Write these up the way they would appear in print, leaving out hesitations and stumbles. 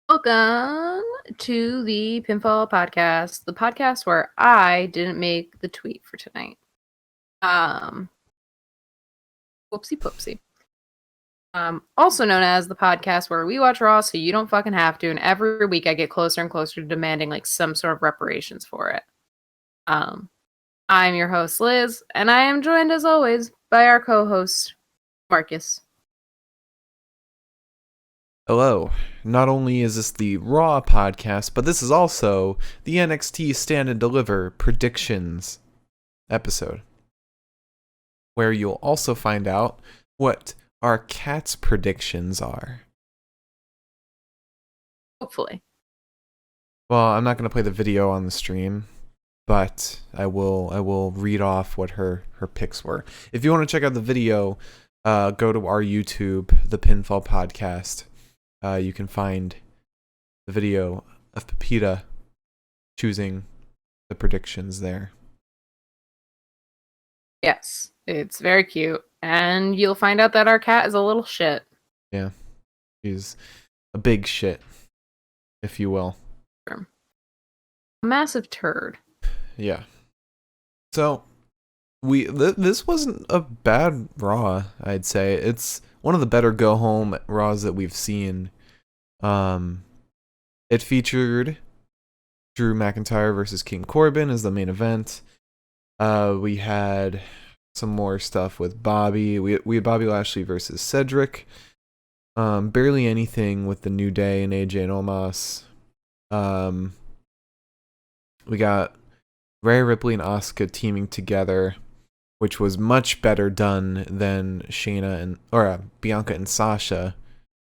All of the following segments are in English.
Welcome to the Pinfall podcast, the podcast where I didn't make the tweet for tonight. Whoopsie poopsie. Also known as the podcast where we watch Raw so you don't fucking have to, and every week I get closer and closer to demanding like some sort of reparations for it. I'm your host Liz, and I am joined as always by our co-host Marcus. Hello. Not only is this the Raw podcast, but this is also the NXT Stand and Deliver predictions episode, where you'll also find out what our cat's predictions are. Hopefully. Well, I'm not going to play the video on the stream, but I will read off what her picks were. If you want to check out the video, go to our YouTube, the Pinfall Podcast. You can find the video of Pepita choosing the predictions there. Yes, it's very cute. And you'll find out that our cat is a little shit. Yeah. She's a big shit, if you will. A massive turd. Yeah. So, this wasn't a bad Raw, I'd say. It's one of the better go-home Raws that we've seen. It featured Drew McIntyre versus King Corbin as the main event. We had some more stuff with Bobby. We had Bobby Lashley versus Cedric. Barely anything with the New Day and AJ and Omos. We got Rhea, Ripley, and Asuka teaming together, which was much better done than Shayna or Bianca and Sasha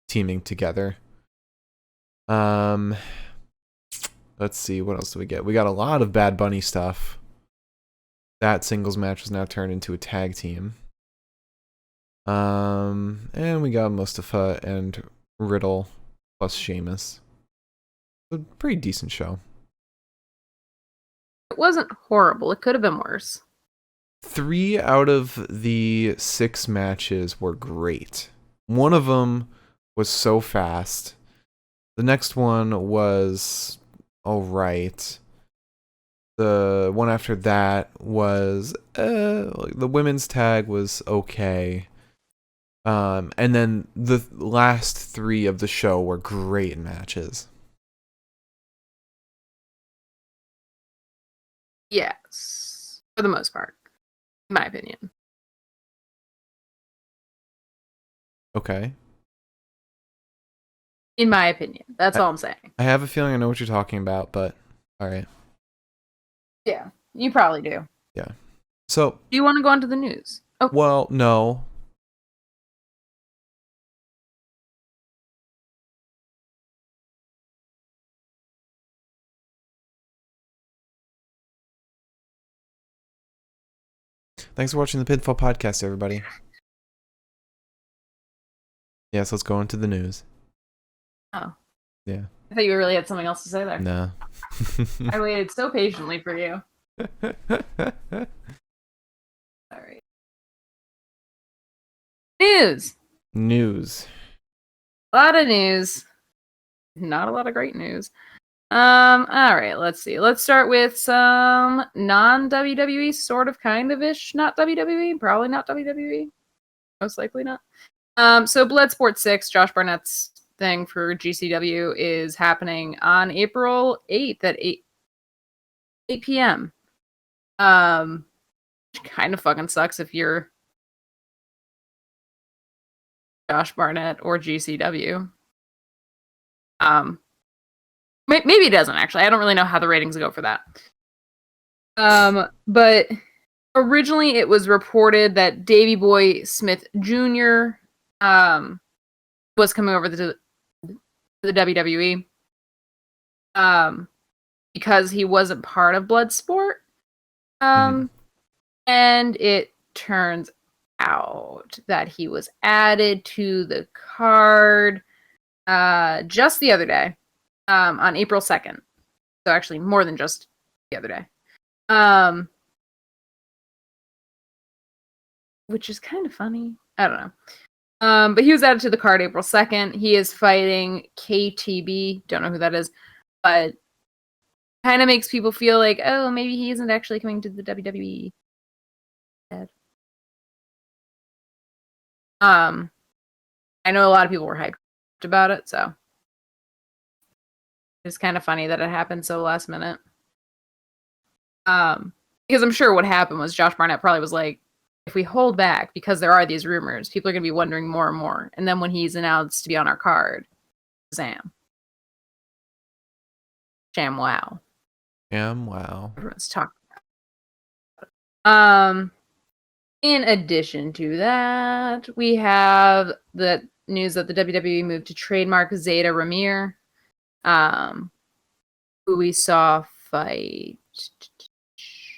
teaming together. Let's see, what else do we get? We got a lot of Bad Bunny stuff. That singles match was now turned into a tag team. And we got Mustafa and Riddle plus Sheamus. A pretty decent show. It wasn't horrible. It could have been worse. 3 out of the 6 matches were great. One of them was so fast. The next one was alright. The one after that was the women's tag was okay. And then the last 3 of the show were great matches. Yes. For the most part. In my opinion. Okay. In my opinion. That's all I'm saying. I have a feeling I know what you're talking about, but alright. Yeah. You probably do. Yeah. So, do you want to go on to the news? Oh. Well, no. Thanks for watching the Pinfall Podcast, everybody. Yes, let's go into the news. Oh. Yeah. I thought you really had something else to say there. No. I waited so patiently for you. Alright. News. A lot of news. Not a lot of great news. Alright, let's see. Let's start with some non-WWE, sort of, kind of-ish, not WWE, probably not WWE. Most likely not. So Bloodsport 6, Josh Barnett's thing for GCW is happening on April 8th at 8 p.m. Which kind of fucking sucks if you're Josh Barnett or GCW. Maybe it doesn't, actually. I don't really know how the ratings go for that. But originally it was reported that Davey Boy Smith Jr. Was coming over to the WWE because he wasn't part of Bloodsport. And it turns out that he was added to the card just the other day. On April 2nd. So actually more than just the other day. Which is kind of funny. I don't know. But he was added to the card April 2nd. He is fighting KTB. Don't know who that is, but kind of makes people feel like, oh, maybe he isn't actually coming to the WWE. I know a lot of people were hyped about it, so it's kind of funny that it happened so last minute. Because I'm sure what happened was Josh Barnett probably was like, if we hold back because there are these rumors, people are going to be wondering more and more. And then when he's announced to be on our card, Zam. Sham wow. Sham wow. Everyone's talking about it. In addition to that, we have the news that the WWE moved to trademark Zeta Ramir, who we saw fight.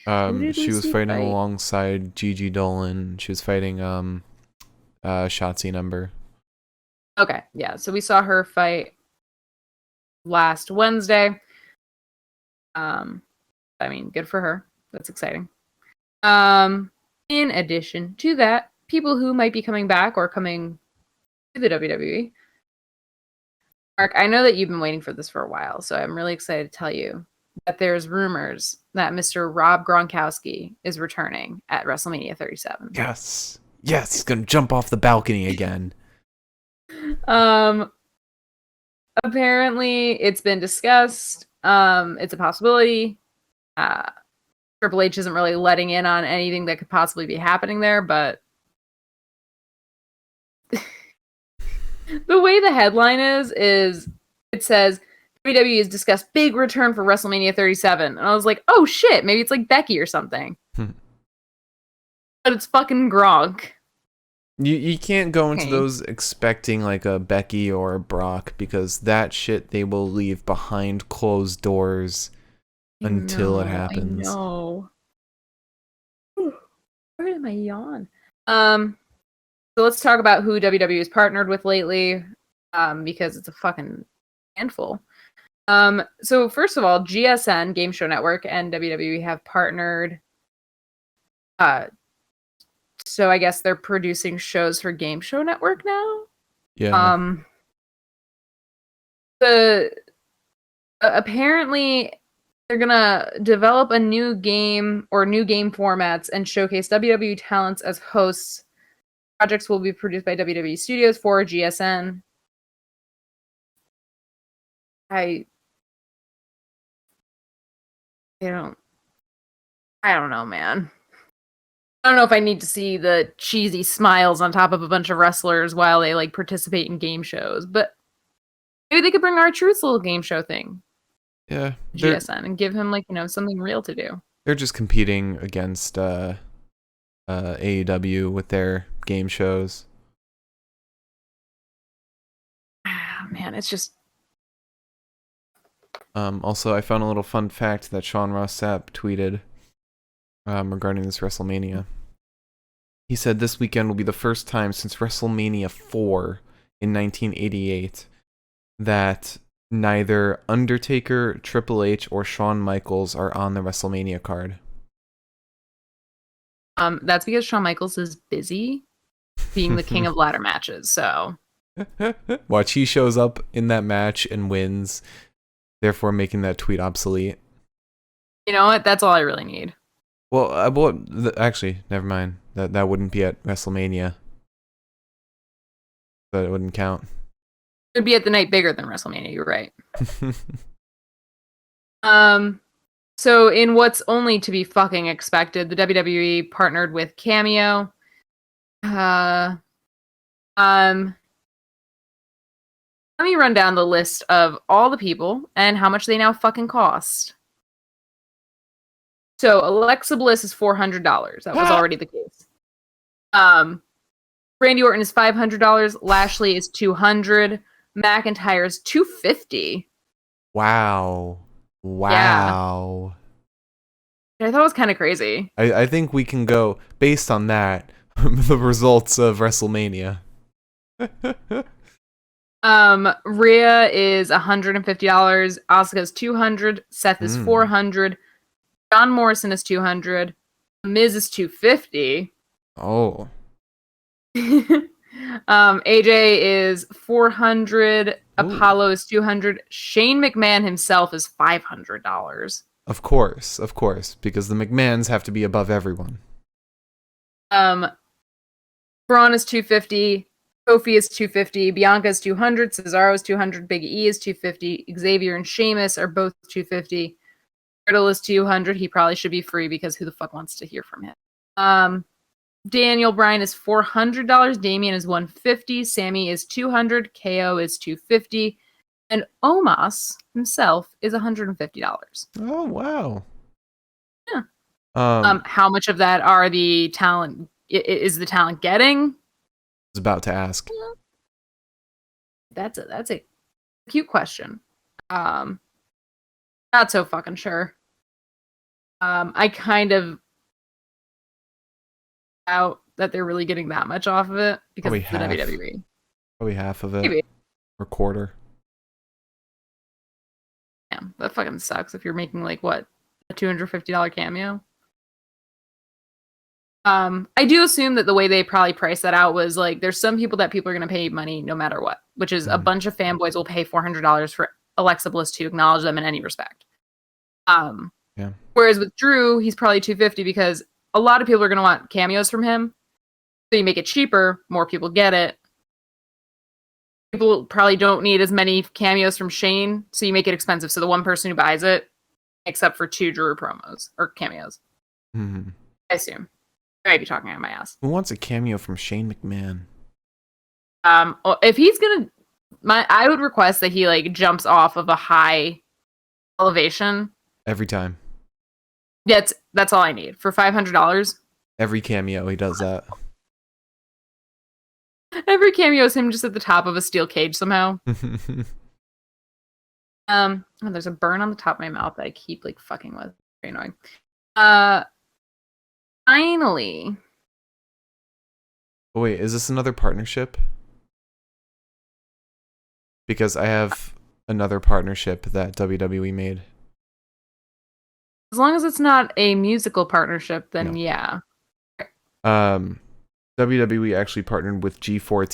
She was fighting alongside Gigi Dolan. She was fighting Shotzi number. Okay, yeah. So we saw her fight last Wednesday. I mean, good for her. That's exciting. In addition to that, people who might be coming back or coming to the WWE. Mark, I know that you've been waiting for this for a while, so I'm really excited to tell you that there's rumors that Mr. Rob Gronkowski is returning at WrestleMania 37. Yes. Yes, he's gonna jump off the balcony again. Apparently it's been discussed. It's a possibility. Triple H isn't really letting in on anything that could possibly be happening there, but the way the headline is it says WWE has discussed big return for WrestleMania 37. And I was like, oh shit, maybe it's like Becky or something. But it's fucking Gronk. You can't go into those expecting like a Becky or a Brock, because that shit they will leave behind closed doors until it happens. I know. Where did my yawn? So let's talk about who WWE has partnered with lately, because it's a fucking handful. So first of all, GSN, Game Show Network, and WWE have partnered. So I guess they're producing shows for Game Show Network now. Yeah. Apparently they're gonna develop a new game or new game formats and showcase WWE talents as hosts. Projects will be produced by WWE Studios for GSN. I don't know, man. I don't know if I need to see the cheesy smiles on top of a bunch of wrestlers while they like participate in game shows, but maybe they could bring R-Truth's little game show thing. Yeah. GSN and give him like, something real to do. They're just competing against AEW with their game shows. Man, it's just also I found a little fun fact that Sean Ross Sapp tweeted regarding this WrestleMania. He said this weekend will be the first time since WrestleMania 4 in 1988 that neither Undertaker, Triple H, or Shawn Michaels are on the WrestleMania card. That's because Shawn Michaels is busy being the king of ladder matches, so Watch, he shows up in that match and wins, therefore making that tweet obsolete. You know what? That's all I really need. Well, actually, never mind. That wouldn't be at WrestleMania. So it wouldn't count. It would be at the night bigger than WrestleMania, you're right. So in what's only to be fucking expected, the WWE partnered with Cameo. Let me run down the list of all the people and how much they now fucking cost. So Alexa Bliss is $400. That was already the case. Randy Orton is $500. Lashley is $200. McIntyre is $250. Wow. Yeah. I thought it was kind of crazy. I think we can go based on that the results of WrestleMania. Rhea is $150. Asuka is $200. Seth is $400. John Morrison is $200. Miz is $250. Oh. AJ is 400. Ooh. Apollo is 200. Shane McMahon himself is $500. Of course, because the McMahons have to be above everyone. Braun is 250. Kofi is 250. Bianca is 200. Cesaro is 200. Big E is 250. Xavier and Sheamus are both 250. Riddle is 200. He probably should be free because who the fuck wants to hear from him? Daniel Bryan is $400. Damian is 150. Sammy is 200. KO is 250. And Omos himself is $150. Oh, wow. Yeah. How much of that are the talent? Is the talent getting? I was about to ask. That's a cute question. Not so fucking sure. I kind of doubt that they're really getting that much off of it because Probably it's the WWE. Probably half of it. Maybe. Or quarter. Yeah, that fucking sucks if you're making like what, a $250 cameo. I do assume that the way they probably priced that out was like there's some people that people are gonna pay money no matter what, which is a bunch of fanboys will pay $400 for Alexa Bliss to acknowledge them in any respect. Yeah. Whereas with Drew, he's probably $250 because a lot of people are gonna want cameos from him. So you make it cheaper, more people get it. People probably don't need as many cameos from Shane, so you make it expensive. So the one person who buys it, except for 2 Drew promos or cameos. Mm-hmm. I assume. I might be talking out of my ass. Who wants a cameo from Shane McMahon? If he's gonna, I would request that he like jumps off of a high elevation Every time. That's all I need for $500. Every cameo, he does that. Every cameo is him just at the top of a steel cage somehow. There's a burn on the top of my mouth that I keep like fucking with. Very annoying. Finally. Oh, wait, is this another partnership? Because I have another partnership that WWE made. As long as it's not a musical partnership, then No. Yeah. WWE actually partnered with G4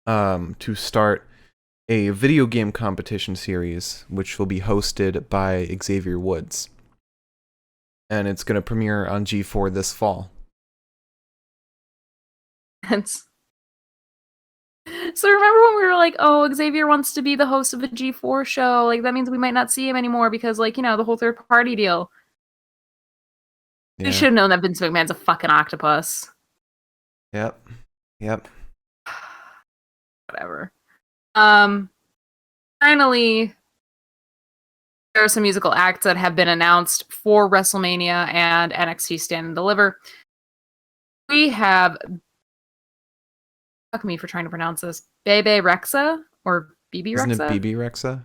TV to start a video game competition series, which will be hosted by Xavier Woods. And it's going to premiere on G4 this fall. So remember when we were like, oh, Xavier wants to be the host of a G4 show. Like, that means we might not see him anymore because, like, you know, the whole third-party deal. Yeah. We should have known that Vince McMahon's a fucking octopus. Yep. Whatever. Finally, there are some musical acts that have been announced for WrestleMania and NXT Stand and Deliver. We have... Fuck me for trying to pronounce this. Bebe Rexha? Or BB Rexha? Isn't it BB Rexha?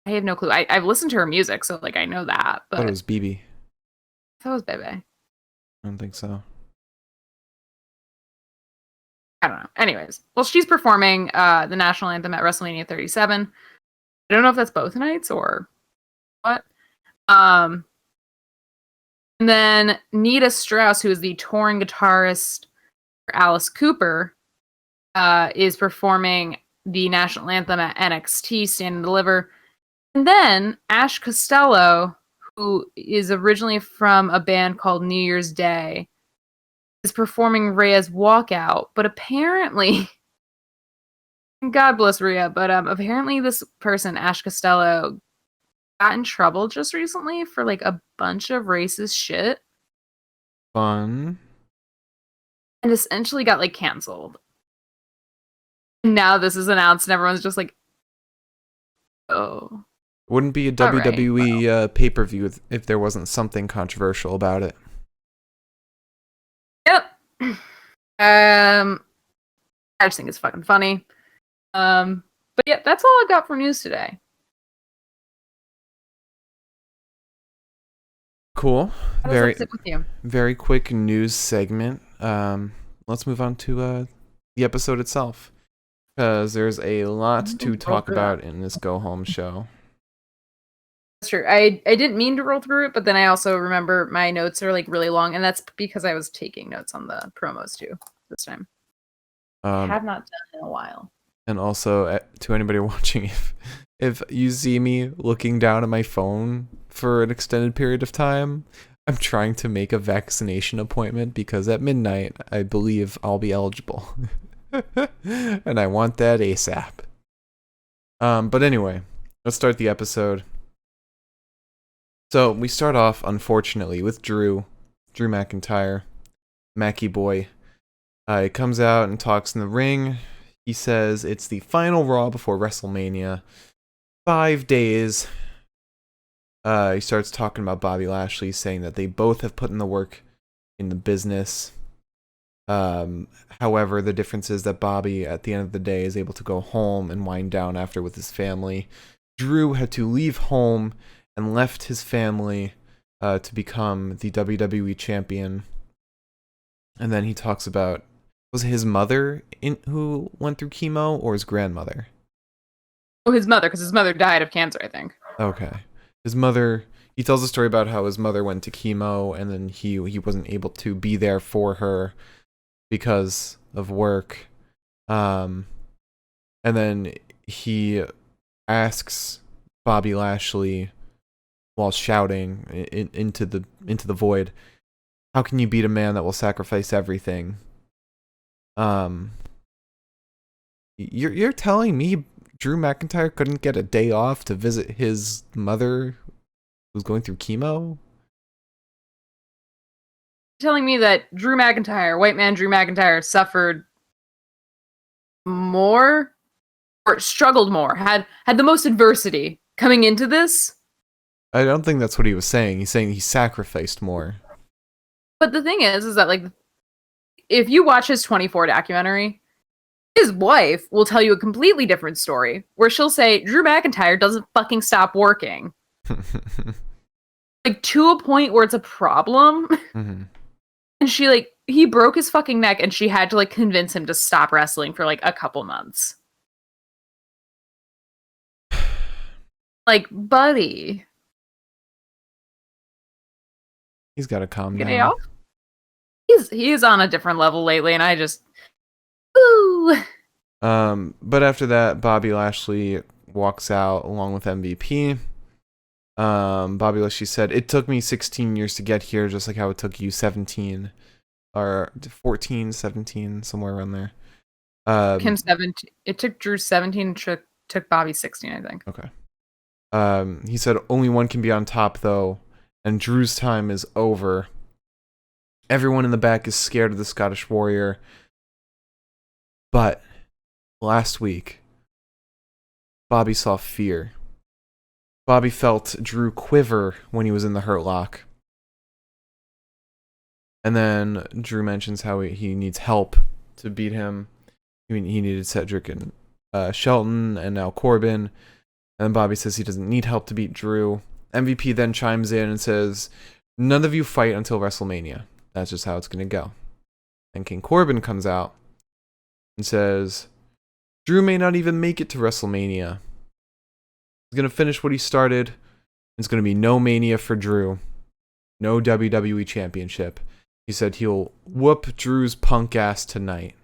I have no clue. I've listened to her music, so like I know that. But I thought it was BB. I thought it was Bebe. I don't think so. I don't know. Anyways, well, she's performing the national anthem at WrestleMania 37. I don't know if that's both nights or what. And then Nita Strauss, who is the touring guitarist for Alice Cooper, is performing the national anthem at NXT Stand and Deliver. And then Ash Costello, who is originally from a band called New Year's Day, is performing Rhea's Walkout. But apparently, God bless Rhea, but apparently this person, Ash Costello, got in trouble just recently for like a bunch of racist shit. Fun. And essentially got like canceled. Now this is announced and everyone's just like, oh. Wouldn't be a WWE pay-per-view if there wasn't something controversial about it. Yep. I just think it's fucking funny. But yeah, that's all I've got for news today. Cool. How does that sit with you? Very quick news segment. Let's move on to the episode itself. Because there's a lot to talk about in this go-home show. That's true. I didn't mean to roll through it, but then I also remember my notes are like really long, and that's because I was taking notes on the promos too this time. Have not done in a while. And also, to anybody watching, if you see me looking down at my phone for an extended period of time, I'm trying to make a vaccination appointment because at midnight, I believe I'll be eligible. And I want that ASAP. But anyway, let's start the episode. So we start off, unfortunately, with Drew McIntyre, Mackie boy. He comes out and talks in the ring. He says it's the final Raw before WrestleMania. 5 days. He starts talking about Bobby Lashley, saying that they both have put in the work in the business. However, the difference is that Bobby, at the end of the day, is able to go home and wind down after with his family. Drew had to leave home and left his family to become the WWE champion. And then he talks about, was it his mother who went through chemo or his grandmother? Oh, his mother, because his mother died of cancer, I think. Okay. His mother, he tells a story about how his mother went to chemo and then he wasn't able to be there for her because of work. And then he asks Bobby Lashley while shouting into the void, how can you beat a man that will sacrifice everything? You're telling me Drew McIntyre couldn't get a day off to visit his mother who's going through chemo? You're telling me that Drew McIntyre, white man Drew McIntyre, suffered more or struggled more, had the most adversity coming into this? I don't think that's what he was saying. He's saying he sacrificed more. But the thing is that, like, if you watch his 24 documentary, his wife will tell you a completely different story, where she'll say, Drew McIntyre doesn't fucking stop working. Like, to a point where it's a problem. Mm-hmm. And she, like, he broke his fucking neck, and she had to, like, convince him to stop wrestling for, like, a couple months. Like, buddy. He's got to calm Get down. off? He is on a different level lately, and I just... Ooh. But after that, Bobby Lashley walks out along with MVP. Bobby Lashley said, it took me 16 years to get here, just like how it took you 17. Or 14, 17, somewhere around there. Him 17. It took Drew 17, took Bobby 16, I think. Okay. He said, only one can be on top, though, and Drew's time is over. Everyone in the back is scared of the Scottish Warrior. But last week, Bobby saw fear. Bobby felt Drew quiver when he was in the Hurt Lock. And then Drew mentions how he needs help to beat him. He needed Cedric and Shelton and now Corbin. And Bobby says he doesn't need help to beat Drew. MVP then chimes in and says, none of you fight until WrestleMania. That's just how it's going to go. And King Corbin comes out and says, Drew may not even make it to WrestleMania. He's going to finish what he started. It's going to be no Mania for Drew. No WWE Championship. He said he'll whoop Drew's punk ass tonight.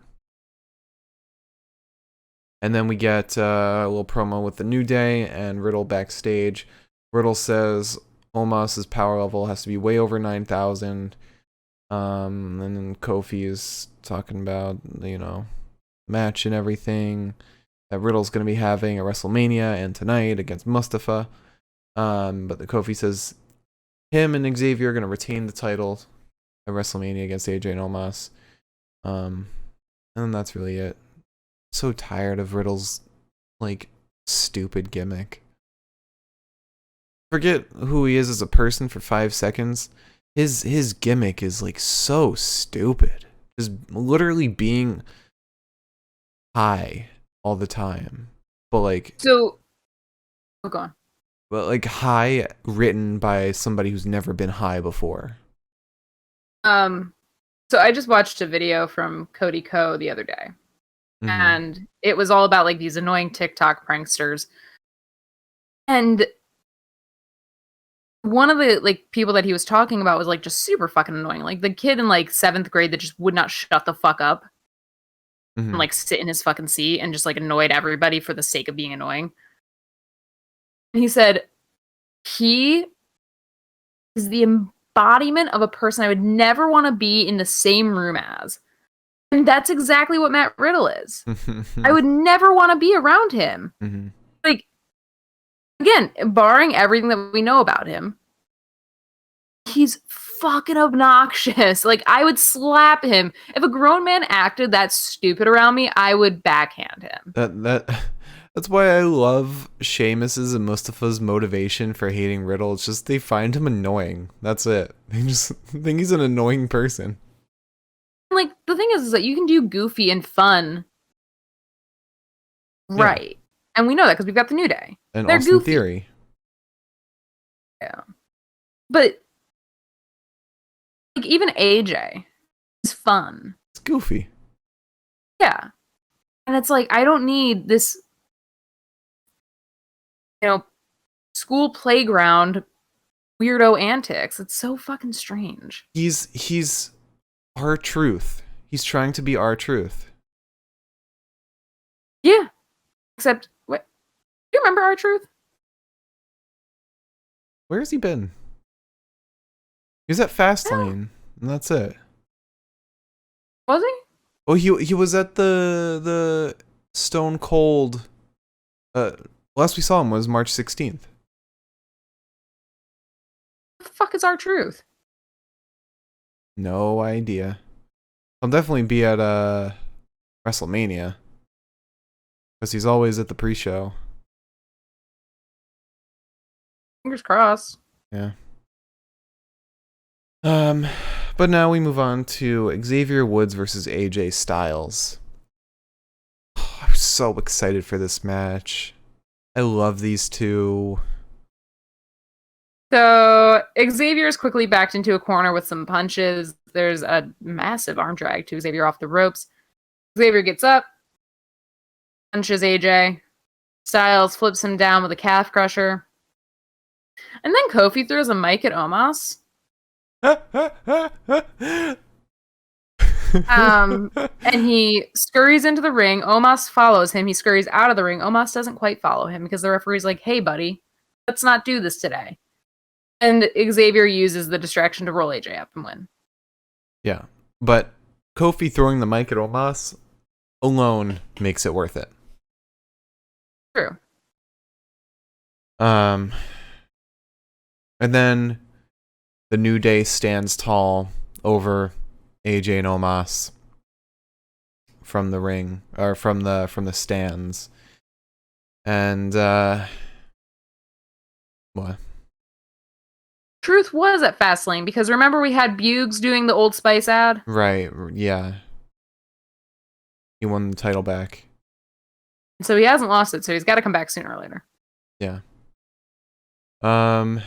And then we get a little promo with the New Day and Riddle backstage. Riddle says Omos's power level has to be way over 9,000. And then Kofi is talking about, match and everything that Riddle's going to be having at WrestleMania and tonight against Mustafa. But the Kofi says him and Xavier are going to retain the title at WrestleMania against AJ and Omos. And that's really it. So tired of Riddle's, stupid gimmick. Forget who he is as a person for 5 seconds. His gimmick is, so stupid. Just literally being high all the time. But, So... Oh, go on. But, high written by somebody who's never been high before. So I just watched a video from Cody Ko the other day. Mm-hmm. And it was all about, these annoying TikTok pranksters. And one of the, people that he was talking about was, just super fucking annoying. The kid in, 7th grade that just would not shut the fuck up. and like sit in his fucking seat and just like annoyed everybody for the sake of being annoying. And he said he is the embodiment of a person I would never want to be in the same room as. And that's exactly what Matt Riddle is. I would never want to be around him. Like, again, barring everything that we know about him, he's fucking obnoxious. Like, I would slap him. If a grown man acted that stupid around me, I would backhand him. That's why I love Sheamus's and Mustafa's motivation for hating Riddle. It's just they find him annoying. That's it. They just think he's an annoying person. Like, the thing is that you can do goofy and fun. Right. Yeah. And we know that because we've got the New Day. And Austin goofy. Theory. Yeah. But, like, even AJ is fun. It's goofy. Yeah. And it's like, I don't need this, school playground weirdo antics. It's so fucking strange. He's R-Truth. He's trying to be R-Truth. Yeah. Except, what? Do you remember R-Truth? Where has he been? He was at Fastlane, and that's it. Was he? Oh, he was at the Stone Cold. Last we saw him was March 16th. What the fuck is R-Truth? No idea. I'll definitely be at WrestleMania. Because he's always at the pre-show. Fingers crossed. Yeah. But now we move on to Xavier Woods versus AJ Styles. Oh, I'm so excited for this match. I love these two. So Xavier's quickly backed into a corner with some punches. There's a massive arm drag to Xavier off the ropes. Xavier gets up, punches AJ. Styles flips him down with a calf crusher. And then Kofi throws a mic at Omos. And he scurries into the ring. Omos follows him. He scurries out of the ring. Omos doesn't quite follow him because the referee's like, hey, buddy, let's not do this today. And Xavier uses the distraction to roll AJ up and win. Yeah, but Kofi throwing the mic at Omos alone makes it worth it. True. And then the New Day stands tall over AJ and Omos from the ring, or from the stands. And what? Truth was at Fastlane because remember we had Buggs doing the Old Spice ad? Right, yeah. He won the title back. So he hasn't lost it, so he's got to come back sooner or later. Yeah. So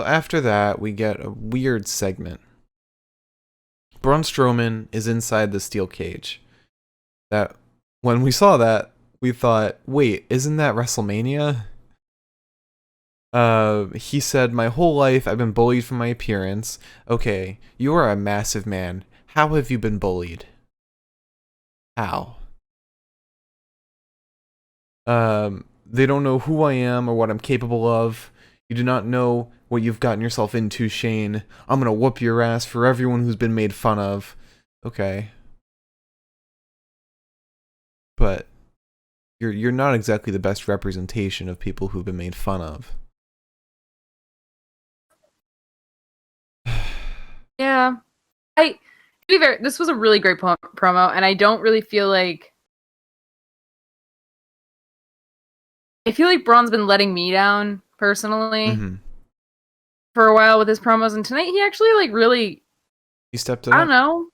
after that, we get a weird segment. Braun Strowman is inside the steel cage. That when we saw that, we thought, wait, isn't that WrestleMania? He said, my whole life I've been bullied for my appearance. Okay, you are a massive man. How have you been bullied? How? They don't know who I am or what I'm capable of. You do not know what you've gotten yourself into, Shane. I'm gonna whoop your ass for everyone who's been made fun of. Okay. But you're not exactly the best representation of people who've been made fun of. Yeah. To be fair, this was a really great promo, and I don't really feel like... I feel like Braun's been letting me down, personally, for a while with his promos, and tonight he actually, like, really... He stepped it up. I don't know.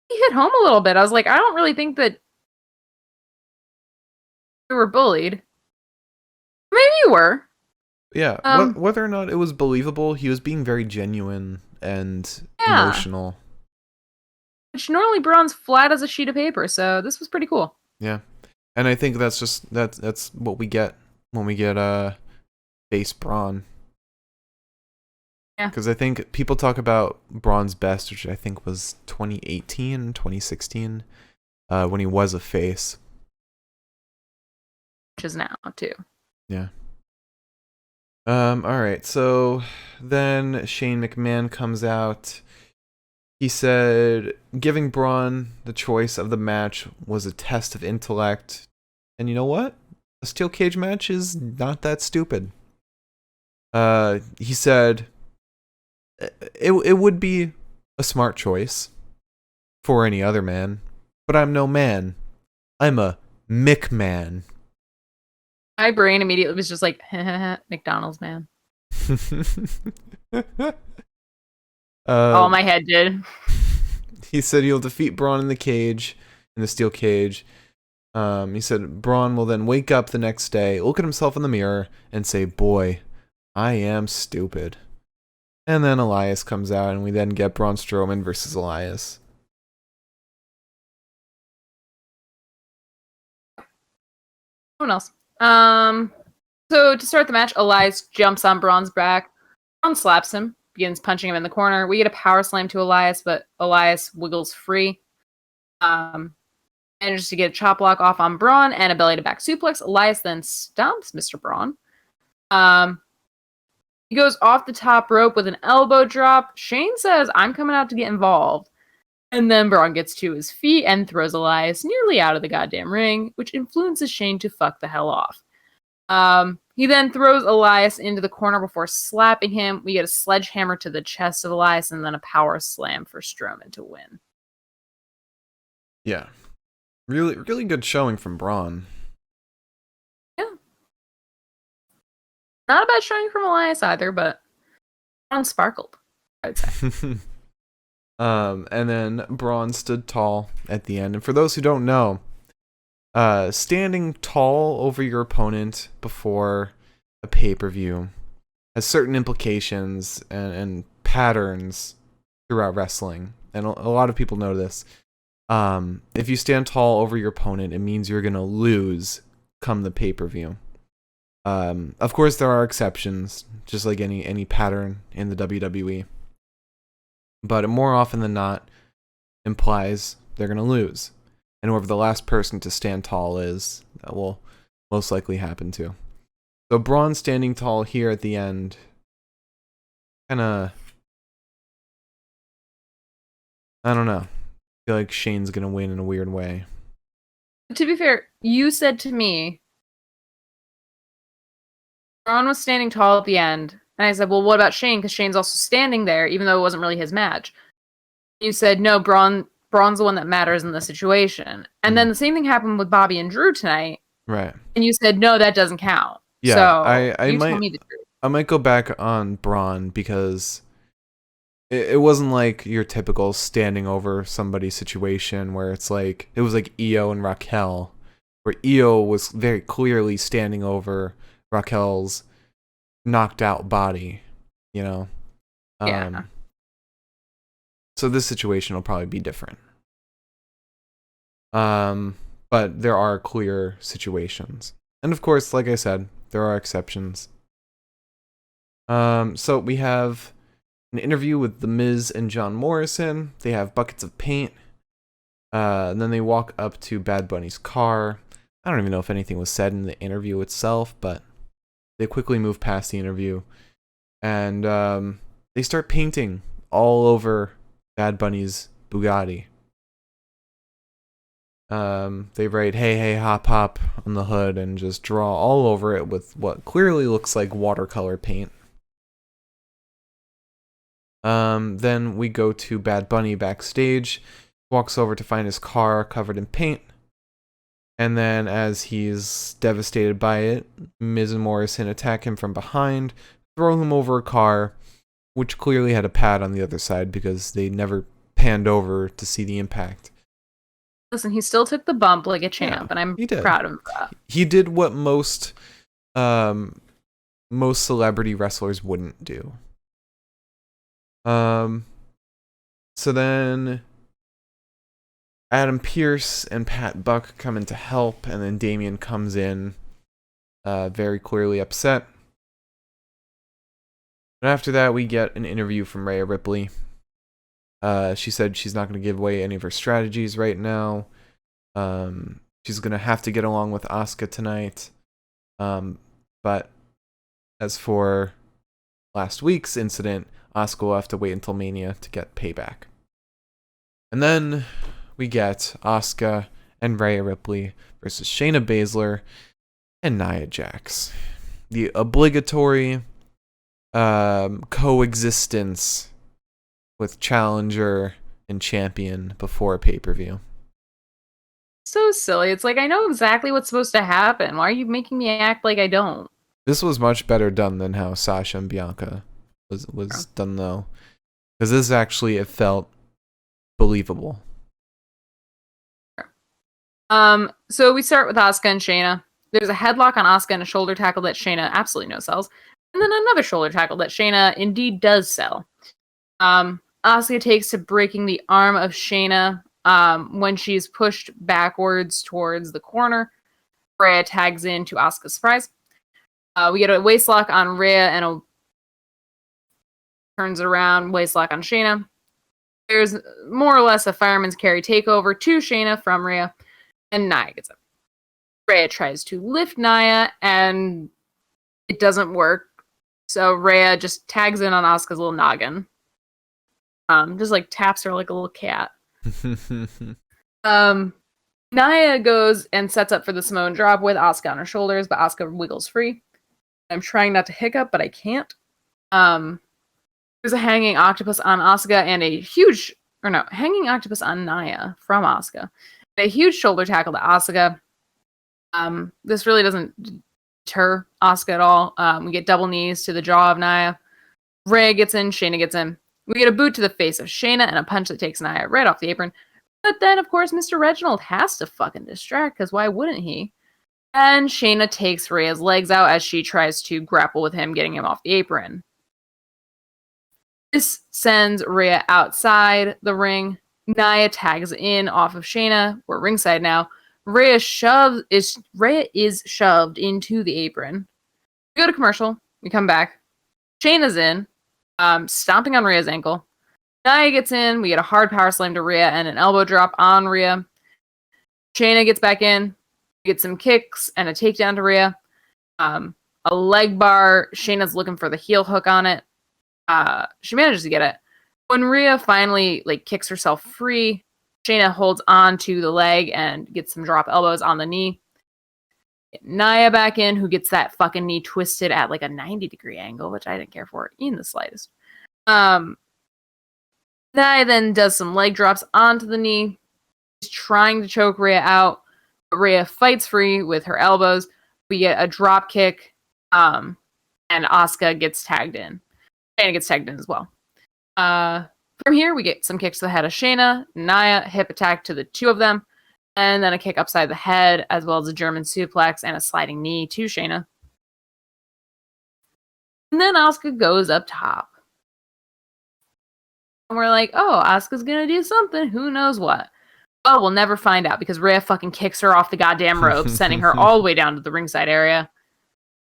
He hit home a little bit. I was like, I don't really think that you were bullied. Maybe you were. Yeah, whether or not it was believable, he was being very genuine and emotional. Which normally Braun's flat as a sheet of paper, so this was pretty cool. Yeah, and I think that's what we get when we get face Braun. Yeah. Because I think people talk about Braun's best, which I think was 2018, 2016. when he was a face. Which is now, too. Yeah. Alright, so then Shane McMahon comes out. He said giving Braun the choice of the match was a test of intellect. And you know what? A steel cage match is not that stupid. He said it would be a smart choice for any other man, but I'm no man. I'm a McMahon. My brain immediately was just like, McDonald's man. All my head did. He said he'll defeat Braun in the steel cage. He said Braun will then wake up the next day, look at himself in the mirror, and say, "Boy, I am stupid." And then Elias comes out, and we then get Braun Strowman versus Elias. Someone else. So to start the match, Elias jumps on Braun's back. Braun slaps him, begins punching him in the corner. We get a power slam to Elias, but Elias wiggles free. Manages to get a chop block off on Braun and a belly to back suplex. Elias then stomps Mr. Braun. He goes off the top rope with an elbow drop. Shane says, "I'm coming out to get involved." And then Braun gets to his feet and throws Elias nearly out of the goddamn ring, which influences Shane to fuck the hell off. He then throws Elias into the corner before slapping him. We get a sledgehammer to the chest of Elias and then a power slam for Strowman to win. Yeah. Really, really good showing from Braun. Yeah. Not a bad showing from Elias either, but Braun sparkled, I would say. And then Braun stood tall at the end. And for those who don't know, standing tall over your opponent before a pay-per-view has certain implications and patterns throughout wrestling. And a lot of people know this. If you stand tall over your opponent, it means you're going to lose come the pay-per-view. Of course, there are exceptions, just like any pattern in the WWE. But more often than not, implies they're going to lose. And whoever the last person to stand tall is, that will most likely happen to. So Braun standing tall here at the end, kind of, I don't know. I feel like Shane's going to win in a weird way. To be fair, you said to me, Braun was standing tall at the end. And I said, well, what about Shane? Because Shane's also standing there, even though it wasn't really his match. You said, no, Braun's the one that matters in the situation. And then the same thing happened with Bobby and Drew tonight. Right. And you said, no, that doesn't count. Yeah, so I might, tell me the truth. I might go back on Braun because it wasn't like your typical standing over somebody situation where it's like, it was like Io and Raquel, where Io was very clearly standing over Raquel's knocked out body, you know? Yeah. So this situation will probably be different. But there are clear situations. And of course, like I said, there are exceptions. So we have an interview with The Miz and John Morrison. They have buckets of paint. And then they walk up to Bad Bunny's car. I don't even know if anything was said in the interview itself, but they quickly move past the interview. And they start painting all over Bad Bunny's Bugatti. They write "Hey Hey Hop Hop" on the hood and just draw all over it with what clearly looks like watercolor paint. Then we go to Bad Bunny backstage. Walks over to find his car covered in paint. And then as he's devastated by it, Miz and Morrison attack him from behind, throw him over a car, which clearly had a pad on the other side because they never panned over to see the impact. Listen, he still took the bump like a champ, and I'm proud of him for that. He did what most celebrity wrestlers wouldn't do. So then Adam Pearce and Pat Buck come in to help, and then Damian comes in very clearly upset. And after that, we get an interview from Rhea Ripley. She said she's not going to give away any of her strategies right now. She's gonna have to get along with Asuka tonight. But as for last week's incident, Asuka will have to wait until Mania to get payback. And then we get Asuka and Rhea Ripley versus Shayna Baszler and Nia Jax. The obligatory coexistence with challenger and champion before a pay-per-view. So silly. It's like, I know exactly what's supposed to happen. Why are you making me act like I don't? This was much better done than how Sasha and Bianca was done, though. Because this actually, it felt believable. So we start with Asuka and Shayna. There's a headlock on Asuka and a shoulder tackle that Shayna absolutely no sells. And then another shoulder tackle that Shayna indeed does sell. Asuka takes to breaking the arm of Shayna when she's pushed backwards towards the corner. Rhea tags in to Asuka's surprise. We get a waistlock on Rhea and turns it around, waistlock on Shayna. There's more or less a fireman's carry takeover to Shayna from Rhea, and Nia gets up. Rhea tries to lift Nia, and it doesn't work. So Rhea just tags in on Asuka's little noggin. Just like taps her like a little cat. Nia goes and sets up for the Samoan drop with Asuka on her shoulders, but Asuka wiggles free. I'm trying not to hiccup, but I can't. There's a hanging octopus on Asuka and hanging octopus on Nia from Asuka. A huge shoulder tackle to Asuka. This really doesn't deter Asuka at all. We get double knees to the jaw of Nia. Rhea gets in, Shayna gets in. We get a boot to the face of Shayna and a punch that takes Nia right off the apron. But then, of course, Mr. Reginald has to fucking distract, because why wouldn't he? And Shayna takes Rhea's legs out as she tries to grapple with him, getting him off the apron. This sends Rhea outside the ring. Nia tags in off of Shayna. We're ringside now. Rhea is shoved into the apron. We go to commercial. We come back. Shayna's in, stomping on Rhea's ankle. Nia gets in. We get a hard power slam to Rhea and an elbow drop on Rhea. Shayna gets back in. We get some kicks and a takedown to Rhea. A leg bar. Shayna's looking for the heel hook on it. She manages to get it. When Rhea finally kicks herself free, Shayna holds on to the leg and gets some drop elbows on the knee. Get Nia back in, who gets that fucking knee twisted at like a 90-degree angle, which I didn't care for in the slightest. Nia then does some leg drops onto the knee. She's trying to choke Rhea out, but Rhea fights free with her elbows. We get a drop kick, and Asuka gets tagged in. Shayna gets tagged in as well. From here, we get some kicks to the head of Shayna, Nia, hip attack to the two of them, and then a kick upside the head, as well as a German suplex and a sliding knee to Shayna. And then Asuka goes up top. And we're like, oh, Asuka's gonna do something. Who knows what? Well, we'll never find out, because Rhea fucking kicks her off the goddamn rope, sending her all the way down to the ringside area.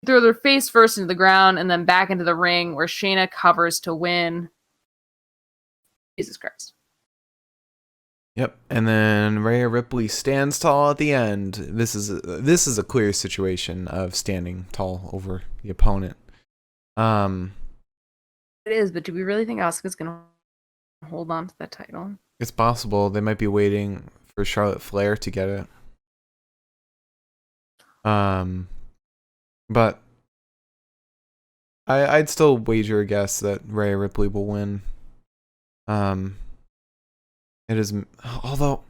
Throw their face first into the ground, and then back into the ring, where Shayna covers to win. Jesus Christ. Yep, and then Rhea Ripley stands tall at the end. This is a clear situation of standing tall over the opponent. It is, but do we really think Asuka's gonna hold on to that title? It's possible. They might be waiting for Charlotte Flair to get it. But I'd still wager a guess that Rhea Ripley will win. It is, although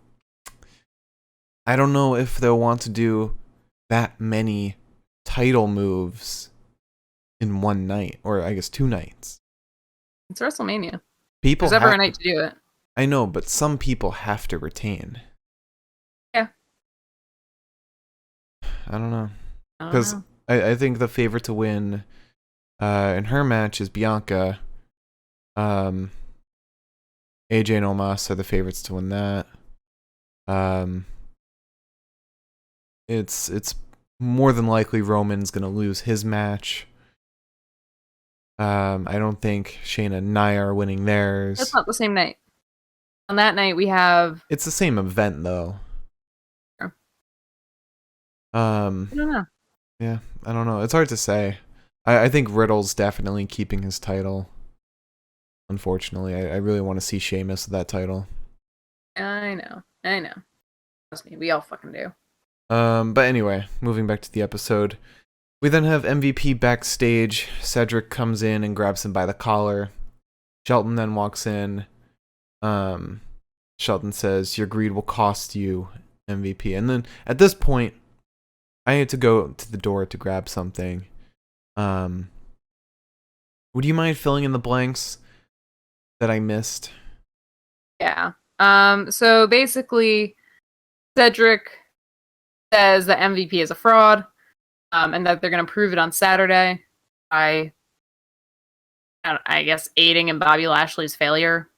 I don't know if they'll want to do that many title moves in one night, or I guess 2 nights. It's WrestleMania. There's ever a night to do it. I know, but some people have to retain. Yeah. I don't know. Because I think the favorite to win in her match is Bianca. AJ and Omos are the favorites to win that. It's more than likely Roman's gonna lose his match. I don't think Shayna and Nia are winning theirs. That's not the same night. On that night, we have... It's the same event, though. Um, I don't know. yeah, I don't know. It's hard to say. I think Riddle's definitely keeping his title. Unfortunately, I really want to see Sheamus with that title. I know. Trust me, we all fucking do. But anyway, moving back to the episode. We then have MVP backstage. Cedric comes in and grabs him by the collar. Shelton then walks in. Shelton says, "Your greed will cost you, MVP." And then at this point, I had to go to the door to grab something. Would you mind filling in the blanks that I missed? Yeah. So basically, Cedric says that MVP is a fraud, and that they're going to prove it on Saturday by, I guess, aiding in Bobby Lashley's failure.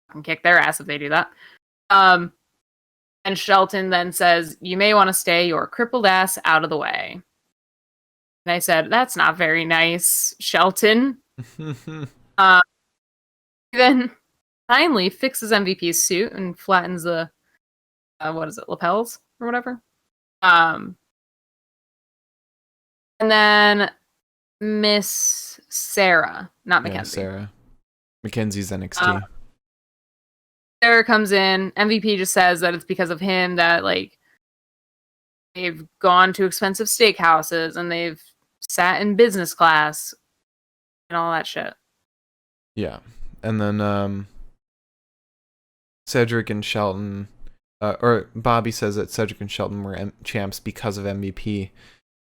I can kick their ass if they do that. And Shelton then says, "You may want to stay your crippled ass out of the way." And I said, "That's not very nice, Shelton." Then finally fixes MVP's suit and flattens the, lapels or whatever. And then Miss Sarah, not Mackenzie. Sarah. Mackenzie's NXT. Sarah comes in. MVP just says that it's because of him that, like, they've gone to expensive steakhouses and they've sat in business class and all that shit. Yeah. And then Cedric and Shelton, or Bobby says that Cedric and Shelton were champs because of MVP.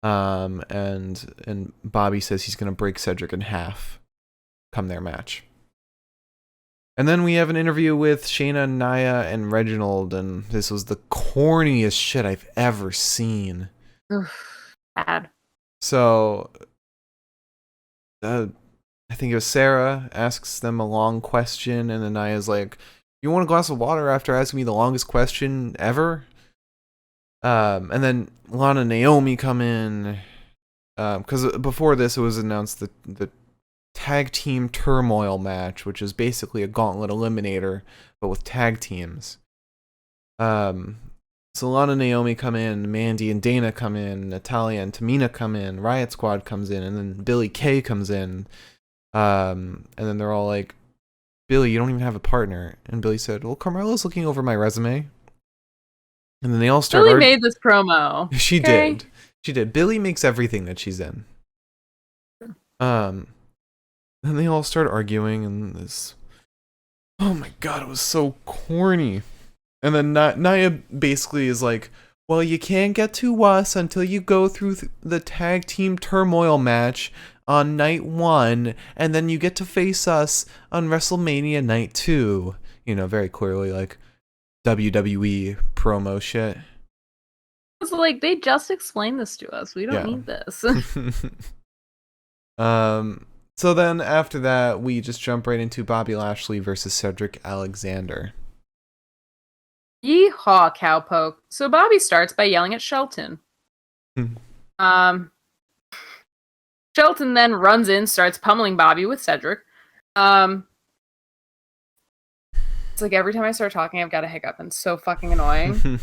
And Bobby says he's going to break Cedric in half come their match. And then we have an interview with Shayna, Nia, and Reginald, and this was the corniest shit I've ever seen. Bad. So, I think it was Sarah asks them a long question, and then Nia's like, "You want a glass of water after asking me the longest question ever?" And then Lana and Naomi come in, because before this it was announced that the tag team turmoil match, which is basically a gauntlet eliminator, but with tag teams. So Lana and Naomi come in, Mandy and Dana come in, Natalia and Tamina come in, Riot Squad comes in, and then Billy Kay comes in. And then they're all like, "Billy, you don't even have a partner." And Billy said, "Well, Carmella's looking over my resume." And then they all start... Billy made this promo. She did. She did. Billy makes everything that she's in. And they all start arguing, and this... Oh my god, it was so corny. And then Nia basically is like, "Well, you can't get to us until you go through the tag team turmoil match on night 1, and then you get to face us on WrestleMania night 2. You know, very clearly, like, WWE promo shit. It's like, they just explained this to us. We don't need this. So then after that, we just jump right into Bobby Lashley versus Cedric Alexander. Yeehaw, cowpoke. So Bobby starts by yelling at Shelton. Shelton then runs in, starts pummeling Bobby with Cedric. It's like every time I start talking, I've got a hiccup, and it's so fucking annoying.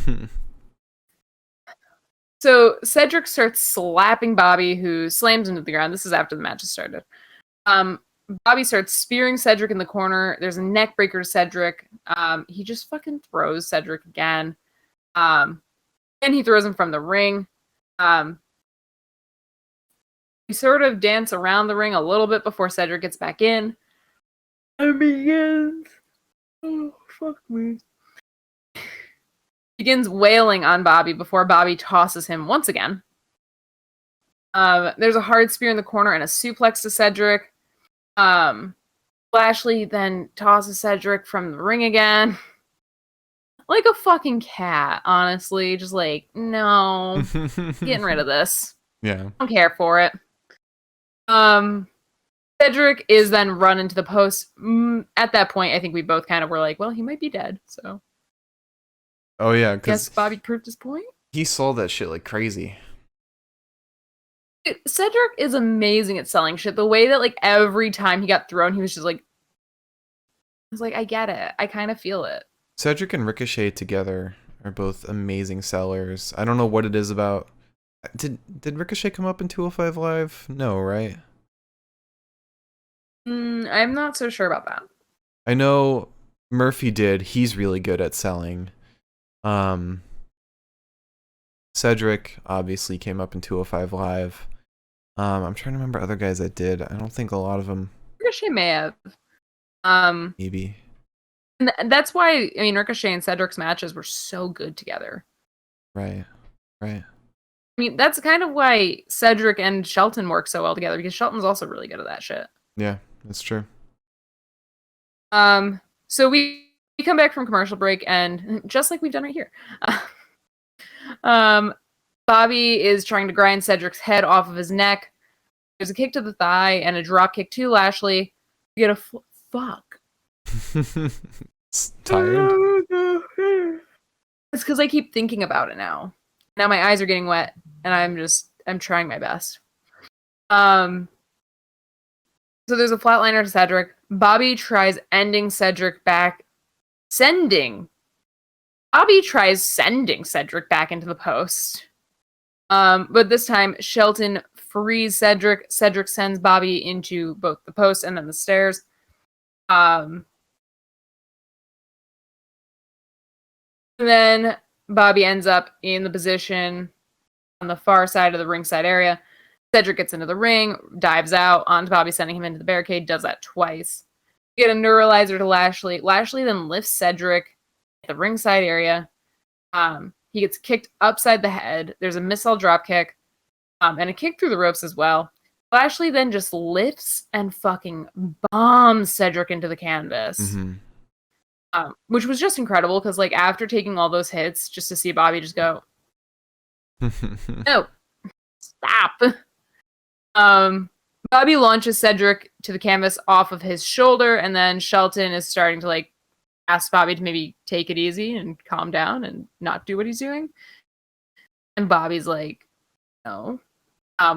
So Cedric starts slapping Bobby, who slams him to the ground. This is after the match has started. Bobby starts spearing Cedric in the corner. There's a neck breaker to Cedric. He just fucking throws Cedric again. And he throws him from the ring. We sort of dance around the ring a little bit before Cedric gets back in. And begins... Oh, fuck me. Begins wailing on Bobby before Bobby tosses him once again. There's a hard spear in the corner and a suplex to Cedric. Lashley then tosses Cedric from the ring again. Like a fucking cat, honestly. Just like, no. Getting rid of this. Yeah. Don't care for it. Cedric is then run into the post. At that point, I think we both kind of were like, well, he might be dead, so. Oh, yeah, because... Guess Bobby proved his point? He sold that shit like crazy. Cedric is amazing at selling shit. The way that, like, every time he got thrown, he was just like... I was like, I get it. I kind of feel it. Cedric and Ricochet together are both amazing sellers. I don't know what it is about. Did Ricochet come up in 205 Live? No, right? I'm not so sure about that. I know Murphy did. He's really good at selling. Cedric obviously came up in 205 Live. I'm trying to remember other guys that did. I don't think a lot of them. Ricochet may have. Maybe. And that's why, I mean, Ricochet and Cedric's matches were so good together. Right. Right. I mean, that's kind of why Cedric and Shelton work so well together, because Shelton's also really good at that shit. Yeah, that's true. So we come back from commercial break, and just like we've done right here, Bobby is trying to grind Cedric's head off of his neck. There's a kick to the thigh and a drop kick to Lashley. You get a fuck. Tired? It's because I keep thinking about it now. Now my eyes are getting wet, and I'm trying my best. So there's a flatliner to Cedric. Bobby tries sending Cedric back into the post. But this time Shelton frees Cedric. Cedric sends Bobby into both the post and then the stairs. And then Bobby ends up in the position on the far side of the ringside area. Cedric gets into the ring, dives out onto Bobby, sending him into the barricade, does that twice. You get a neuralizer to Lashley. Lashley then lifts Cedric at the ringside area. He gets kicked upside the head. There's a missile drop kick, and a kick through the ropes as well. Lashley then just lifts and fucking bombs Cedric into the canvas. Mm-hmm. Which was just incredible, because like after taking all those hits, just to see Bobby just go, no, stop. Bobby launches Cedric to the canvas off of his shoulder, and then Shelton is starting to like ask Bobby to maybe take it easy and calm down and not do what he's doing. And Bobby's like, no.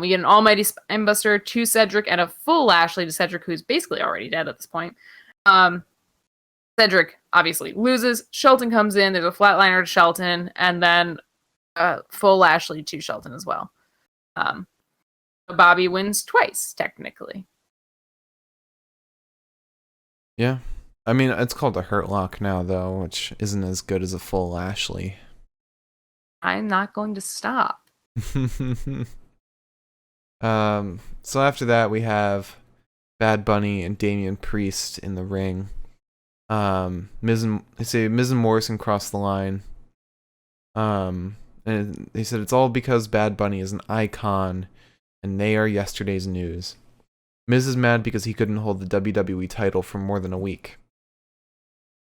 We get an almighty spinebuster to Cedric and a full Lashley to Cedric, who's basically already dead at this point. Cedric obviously loses. Shelton comes in. There's a flatliner to Shelton, and then full Lashley to Shelton as well. Bobby wins twice, technically. Yeah. I mean, it's called a Hurt Lock now, though, which isn't as good as a full Lashley. I'm not going to stop. So after that, we have Bad Bunny and Damian Priest in the ring. Miz and Morrison cross the line. And they said it's all because Bad Bunny is an icon, and they are yesterday's news. Miz is mad because he couldn't hold the WWE title for more than a week.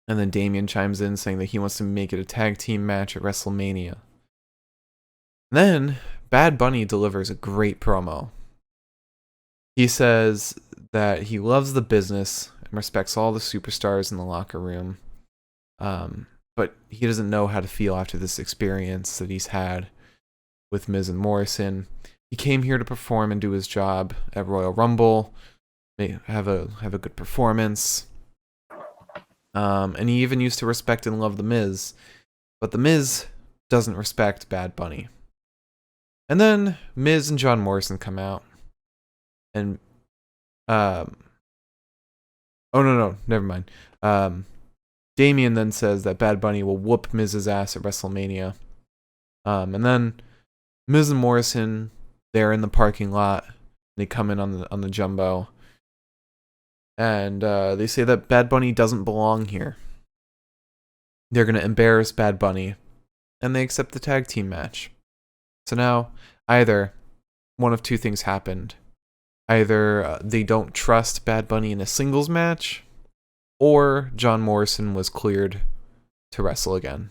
And then Damian chimes in saying that he wants to make it a tag team match at WrestleMania. Then Bad Bunny delivers a great promo. He says that he loves the business and respects all the superstars in the locker room. But he doesn't know how to feel after this experience that he's had with Miz and Morrison. He came here to perform and do his job at Royal Rumble, have a good performance. And he even used to respect and love The Miz. But The Miz doesn't respect Bad Bunny. And then Miz and John Morrison come out. And, oh no, never mind. Damian then says that Bad Bunny will whoop Miz's ass at WrestleMania. And then Miz and Morrison, they're in the parking lot. They come in on the jumbo. And they say that Bad Bunny doesn't belong here. They're going to embarrass Bad Bunny. And they accept the tag team match. So now, either one of two things happened. Either they don't trust Bad Bunny in a singles match, or John Morrison was cleared to wrestle again.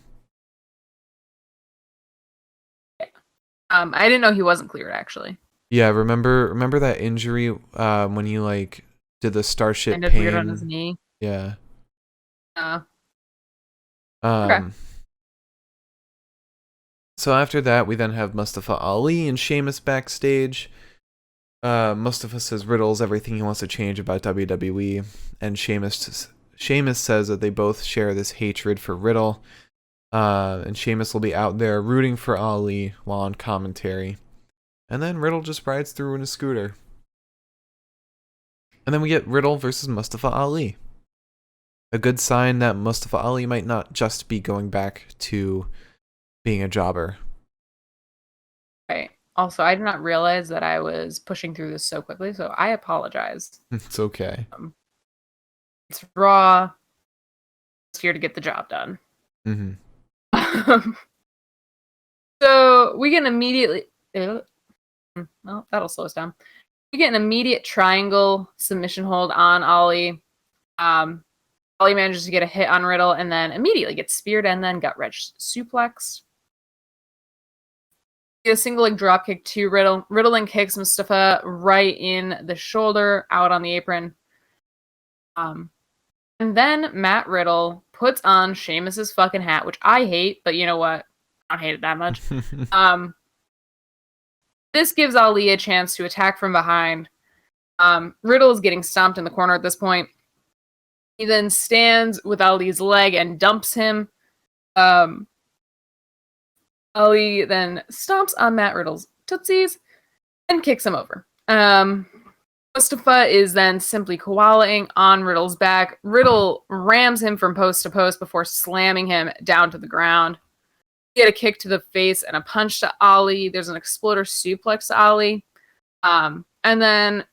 I didn't know he wasn't cleared, actually. Yeah, remember that injury when he like did the Starship Ended pain? weird on his knee. Yeah. Okay. So after that, we then have Mustafa Ali and Sheamus backstage. Mustafa says Riddle's everything he wants to change about WWE, and Sheamus says that they both share this hatred for Riddle. And Sheamus will be out there rooting for Ali while on commentary. And then Riddle just rides through in a scooter. And then we get Riddle versus Mustafa Ali. A good sign that Mustafa Ali might not just be going back to being a jobber. Right. Also, I did not realize that I was pushing through this so quickly, so I apologize. It's okay. It's Raw. It's here to get the job done. Mm-hmm. So we get an immediately... Well, that'll slow us down. We get an immediate triangle submission hold on Ali. Ali manages to get a hit on Riddle and then immediately gets speared and then gut-wrenched suplex. A single leg dropkick to Riddle. Riddle then kicks Mustafa right in the shoulder, out on the apron. And then Matt Riddle puts on Sheamus's fucking hat, which I hate, but you know what? I don't hate it that much. This gives Ali a chance to attack from behind. Riddle is getting stomped in the corner at this point. He then stands with Ali's leg and dumps him. Ali then stomps on Matt Riddle's tootsies and kicks him over. Mustafa is then simply koalaing on Riddle's back. Riddle rams him from post to post before slamming him down to the ground. He had a kick to the face and a punch to Ali. There's an exploder suplex to Ali. And then,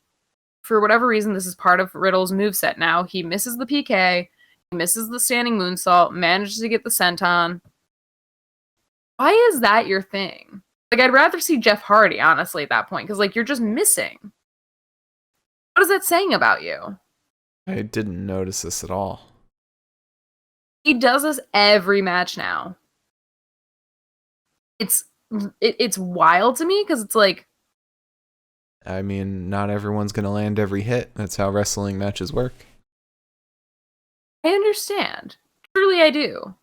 for whatever reason, this is part of Riddle's moveset now. He misses the PK. He misses the standing moonsault. Manages to get the senton. Why is that your thing? Like, I'd rather see Jeff Hardy, honestly, at that point. Because, like, you're just missing. What is that saying about you? I didn't notice this at all. He does this every match now. It's wild to me because it's like... I mean, not everyone's going to land every hit. That's how wrestling matches work. I understand. Truly I do.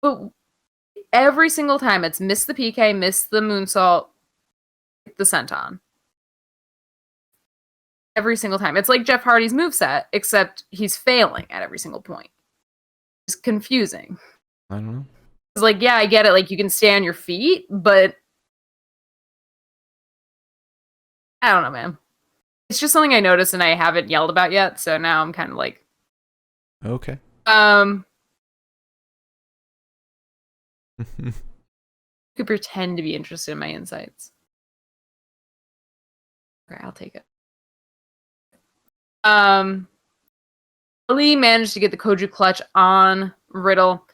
But every single time it's miss the PK, miss the moonsault, the senton. Every single time. It's like Jeff Hardy's moveset, except he's failing at every single point. It's confusing. I don't know. It's like, yeah, I get it. Like, you can stay on your feet, but I don't know, man. It's just something I noticed and I haven't yelled about yet, so now I'm kind of like... Okay. You could pretend to be interested in my insights. Okay, I'll take it. Ali managed to get the Koju clutch on Riddle,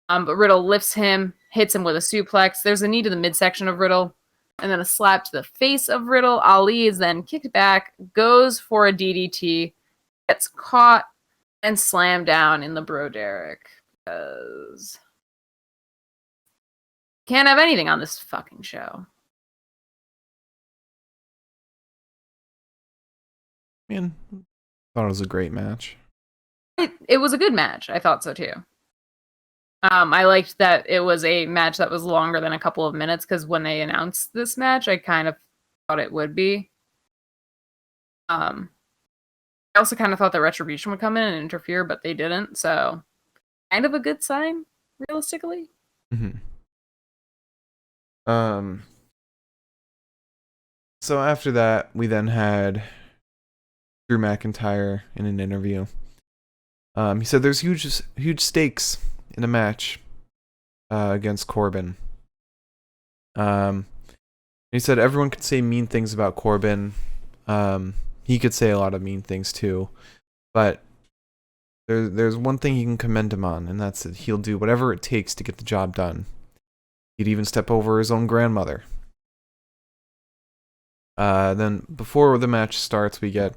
but Riddle lifts him, hits him with a suplex. There's a knee to the midsection of Riddle, and then a slap to the face of Riddle. Ali is then kicked back, goes for a DDT, gets caught, and slammed down in the Bro Derek. Because can't have anything on this fucking show. Man, thought it was a great match. It was a good match. I thought so too. I liked that it was a match that was longer than a couple of minutes because when they announced this match, I kind of thought it would be. I also kind of thought that Retribution would come in and interfere, but they didn't. So, kind of a good sign, realistically. Mm-hmm. So after that, we then had Drew McIntyre in an interview. He said there's huge stakes in a match against Corbin. He said everyone could say mean things about Corbin. He could say a lot of mean things too, but there's one thing you can commend him on, and that's that he'll do whatever it takes to get the job done. He'd even step over his own grandmother. Then before the match starts, we get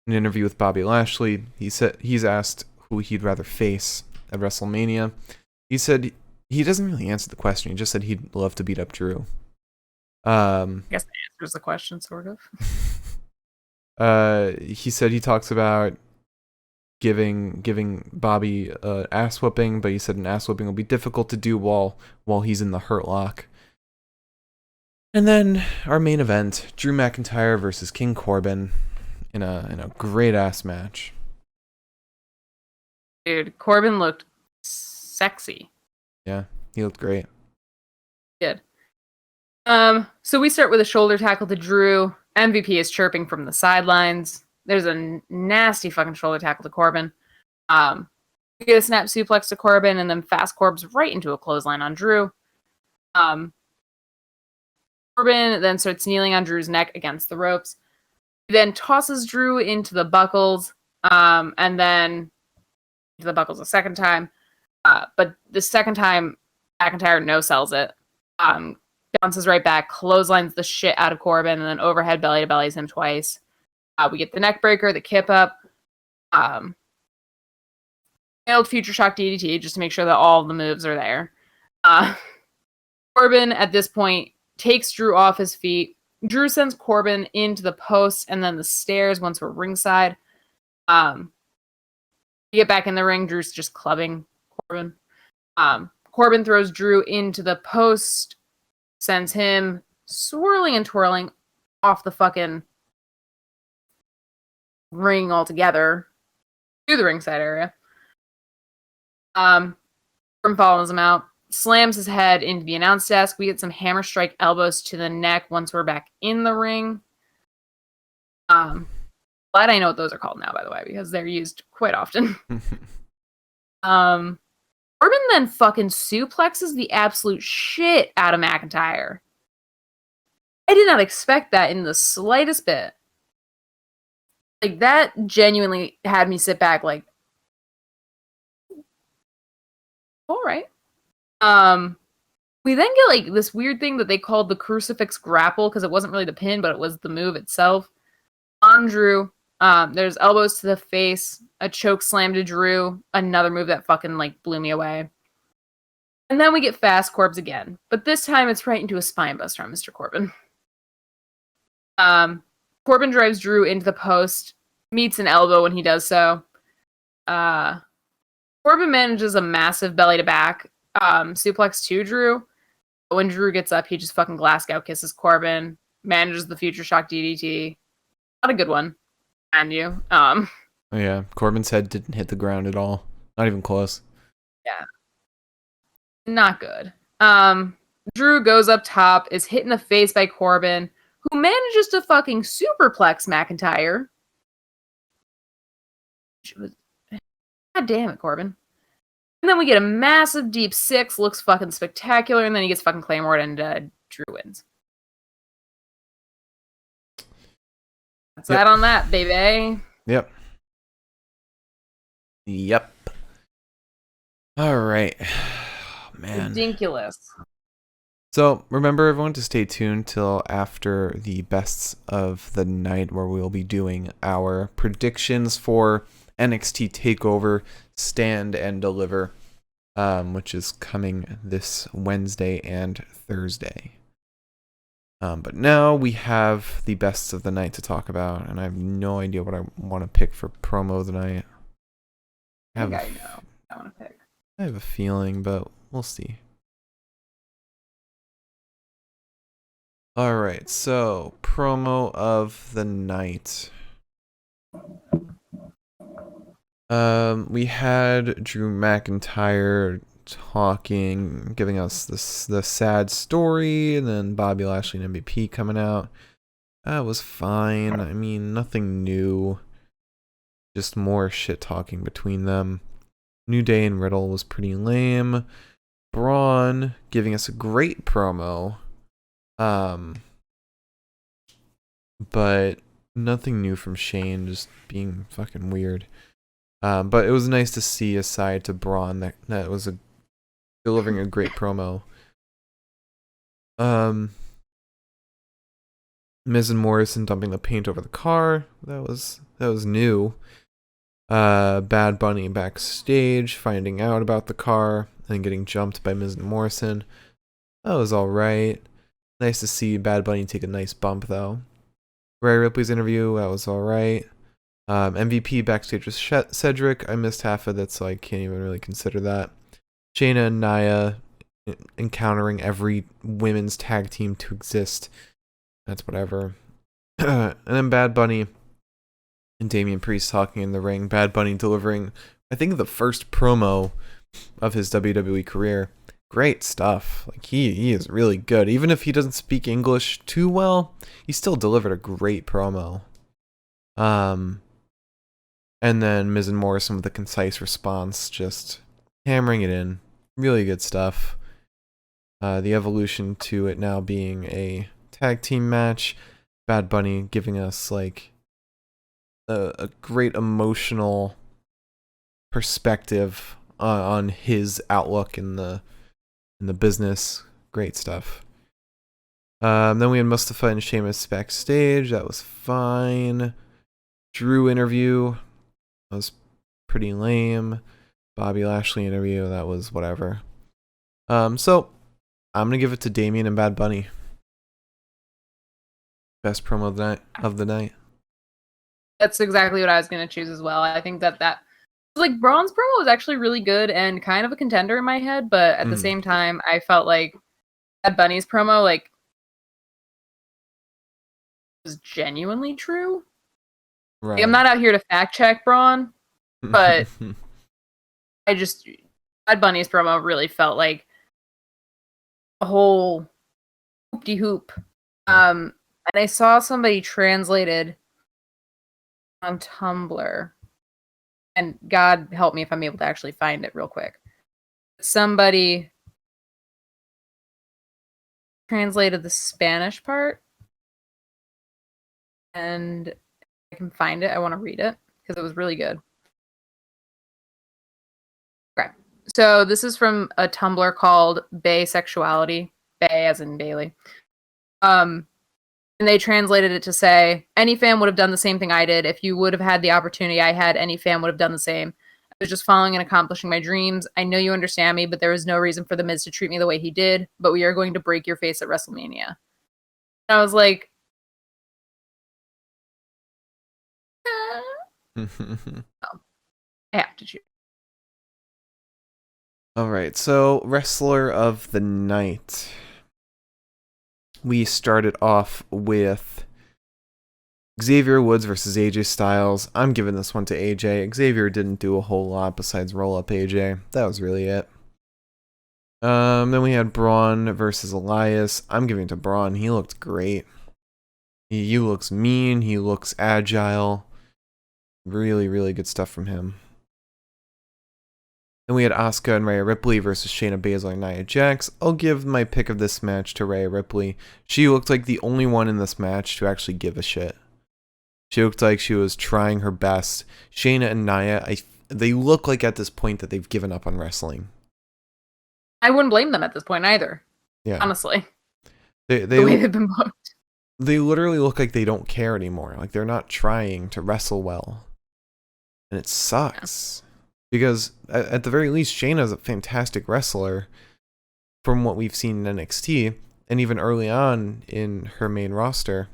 an interview with Bobby Lashley. He's asked who he'd rather face at WrestleMania. He said he doesn't really answer the question. He just said he'd love to beat up Drew. I guess that answers the question, sort of. He said he talks about giving Bobby an ass whooping, but he said an ass whooping will be difficult to do while he's in the Hurt Lock. And then our main event, Drew McIntyre versus King Corbin in a great ass match. Dude, Corbin looked sexy. Yeah, he looked great. Good. So we start with a shoulder tackle to Drew. MVP is chirping from the sidelines. There's a nasty fucking shoulder tackle to Corbin. We get a snap suplex to Corbin, and then fast Corbs right into a clothesline on Drew. Corbin then starts kneeling on Drew's neck against the ropes. He then tosses Drew into the buckles, and then into the buckles a second time. But the second time, McIntyre no-sells it. Bounces right back, clotheslines the shit out of Corbin, and then overhead belly to bellies him twice. We get the neck breaker, the kip up, failed future shock DDT just to make sure that all the moves are there. Corbin at this point takes Drew off his feet. Drew sends Corbin into the post and then the stairs once we're ringside. We get back in the ring. Drew's just clubbing Corbin. Corbin throws Drew into the post, sends him swirling and twirling off the fucking ring altogether to the ringside area. Corbin follows him out, slams his head into the announce desk. We get some hammer strike elbows to the neck once we're back in the ring. Glad I know what those are called now, by the way, because they're used quite often. Corbin then fucking suplexes the absolute shit out of McIntyre. I did not expect that in the slightest bit. Like, that genuinely had me sit back like, all right. We then get like this weird thing that they called the crucifix grapple because it wasn't really the pin, but it was the move itself. On Drew, there's elbows to the face, a choke slam to Drew, another move that fucking like blew me away. And then we get fast Corbs again, but this time it's right into a spine buster on Mr. Corbin. Corbin drives Drew into the post, meets an elbow when he does so. Corbin manages a massive belly to back suplex to Drew. When Drew gets up, he just fucking Glasgow kisses Corbin, manages the future shock DDT. Not a good one. And you. Oh, yeah, Corbin's head didn't hit the ground at all. Not even close. Yeah. Not good. Drew goes up top, is hit in the face by Corbin, who manages to fucking superplex McIntyre. God damn it, Corbin. And then we get a massive deep six, looks fucking spectacular, and then he gets fucking Claymored and Drew wins. That's that on that, baby. Yep. All right. Oh, man. Ridiculous. So remember, everyone, to stay tuned till after the bests of the night, where we'll be doing our predictions for NXT Takeover Stand and Deliver, which is coming this Wednesday and Thursday. But now we have the bests of the night to talk about, and I have no idea what I want to pick for promo of the night. I think I know I want to pick. I have a feeling, but we'll see. Alright, so promo of the night. We had Drew McIntyre talking, giving us the sad story, and then Bobby Lashley and MVP coming out. That was fine. I mean, nothing new. Just more shit talking between them. New Day and Riddle was pretty lame. Braun giving us a great promo. But nothing new from Shane, just being fucking weird. But it was nice to see a side to Braun that was delivering a great promo. Miz and Morrison dumping the paint over the car. That was new. Bad Bunny backstage, finding out about the car and getting jumped by Miz and Morrison. That was alright. Nice to see Bad Bunny take a nice bump, though. Ripley's interview, that was alright. MVP backstage with Cedric. I missed half of that, so I can't even really consider that. Shayna and Nia encountering every women's tag team to exist. That's whatever. And then Bad Bunny and Damian Priest talking in the ring. Bad Bunny delivering, I think, the first promo of his WWE career. great stuff. Like he is really good. Even if he doesn't speak English too well, he still delivered a great promo. And then Miz and Morrison with a concise response, just hammering it in. Really good stuff. The evolution to it now being a tag team match. Bad Bunny giving us like a great emotional perspective on his outlook in the business. Great stuff. Then we had Mustafa and Sheamus backstage. That was fine. Drew interview. That was pretty lame. Bobby Lashley interview. That was whatever. So I'm gonna give it to Damien and Bad Bunny. Best promo of the night. That's exactly what I was gonna choose as well. I think that like Braun's promo was actually really good and kind of a contender in my head, but at the same time, I felt like Bad Bunny's promo like was genuinely true. Right. Like, I'm not out here to fact check Braun, but Bad Bunny's promo really felt like a whole hoop-de-hoop. And I saw somebody translated on Tumblr, and God help me if I'm able to actually find it real quick. Somebody translated the Spanish part, and if I can find it, I want to read it because it was really good. Okay, so this is from a Tumblr called Baysexuality, Bay as in Bailey. And they translated it to say, any fan would have done the same thing I did. If you would have had the opportunity I had, any fan would have done the same. I was just following and accomplishing my dreams. I know you understand me, but there was no reason for The Miz to treat me the way he did. But we are going to break your face at WrestleMania. And I was like, I have to choose. All right, so Wrestler of the Night. We started off with Xavier Woods versus AJ Styles. I'm giving this one to AJ. Xavier didn't do a whole lot besides roll up AJ. That was really it. Then we had Braun versus Elias. I'm giving it to Braun. He looked great. He looks mean. He looks agile. Really, really good stuff from him. Then we had Asuka and Rhea Ripley versus Shayna Baszler and Nia Jax. I'll give my pick of this match to Rhea Ripley. She looked like the only one in this match to actually give a shit. She looked like she was trying her best. Shayna and Nia, they look like at this point that they've given up on wrestling. I wouldn't blame them at this point either. Yeah, honestly. The way they've been booked. They literally look like they don't care anymore. Like they're not trying to wrestle well. And it sucks. Yeah. Because at the very least, Shayna's a fantastic wrestler from what we've seen in NXT, and even early on in her main roster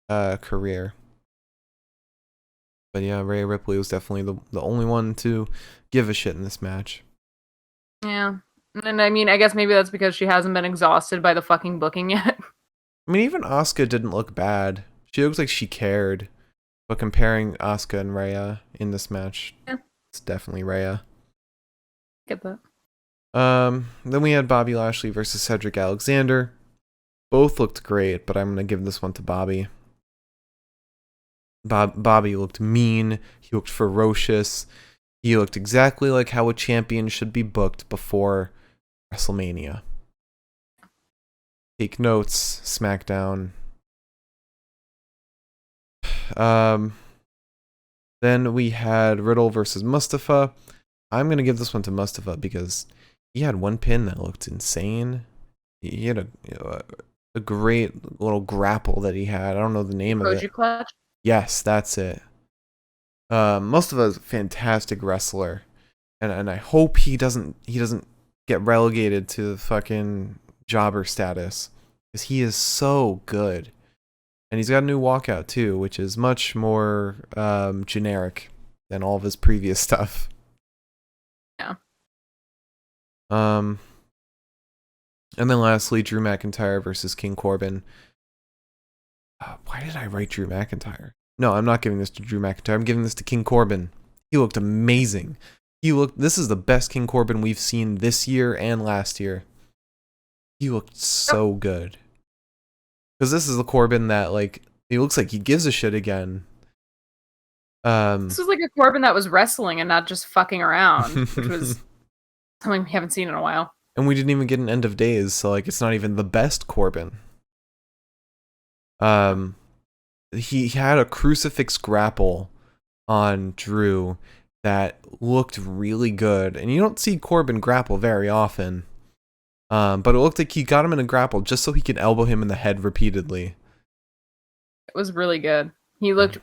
career. But yeah, Rhea Ripley was definitely the only one to give a shit in this match. Yeah. And I mean, I guess maybe that's because she hasn't been exhausted by the fucking booking yet. I mean, even Asuka didn't look bad. She looks like she cared. But comparing Asuka and Rhea in this match... Yeah. It's definitely Rhea. Get that. Then we had Bobby Lashley versus Cedric Alexander. Both looked great, but I'm gonna give this one to Bobby. Bobby looked mean. He looked ferocious. He looked exactly like how a champion should be booked before WrestleMania. Take notes, SmackDown. Then we had Riddle versus Mustafa. I'm going to give this one to Mustafa because he had one pin that looked insane. He had a great little grapple that he had. I don't know the name of it. Clutch? Yes, that's it. Mustafa is a fantastic wrestler. And I hope he doesn't get relegated to the fucking jobber status. Because he is so good. And he's got a new walkout too, which is much more generic than all of his previous stuff. Yeah. And then lastly, Drew McIntyre versus King Corbin. Why did I write Drew McIntyre? No, I'm not giving this to Drew McIntyre. I'm giving this to King Corbin. He looked amazing. This is the best King Corbin we've seen this year and last year. He looked so good. Because this is the Corbin that, like, he looks like he gives a shit again. This was like a Corbin that was wrestling and not just fucking around, which was something we haven't seen in a while. And we didn't even get an end of days, so, like, it's not even the best Corbin. He had a crucifix grapple on Drew that looked really good. And you don't see Corbin grapple very often. But it looked like he got him in a grapple just so he could elbow him in the head repeatedly. It was really good. He looked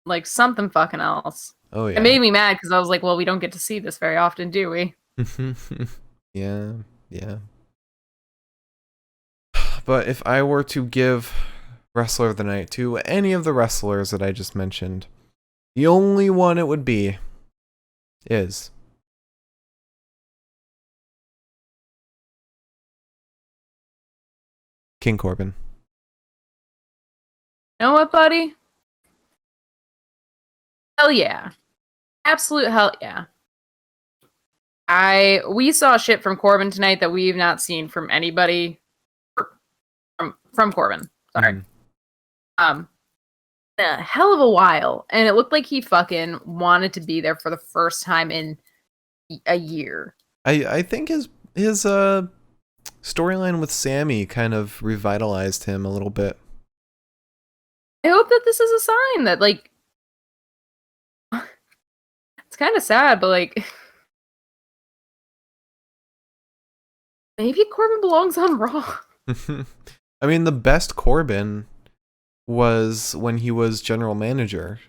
like something fucking else. Oh, yeah. It made me mad because I was like, well, we don't get to see this very often, do we? Yeah. But if I were to give Wrestler of the Night to any of the wrestlers that I just mentioned, the only one it would be is King Corbin. You know what, buddy? Hell yeah. Absolute hell yeah. We saw shit from Corbin tonight that we've not seen from anybody from Corbin. Sorry. A hell of a while. And it looked like he fucking wanted to be there for the first time in a year. I think his storyline with Sammy kind of revitalized him a little bit. I hope that this is a sign that, like, it's kind of sad, but, like, maybe Corbin belongs on Raw. I mean, the best Corbin was when he was general manager.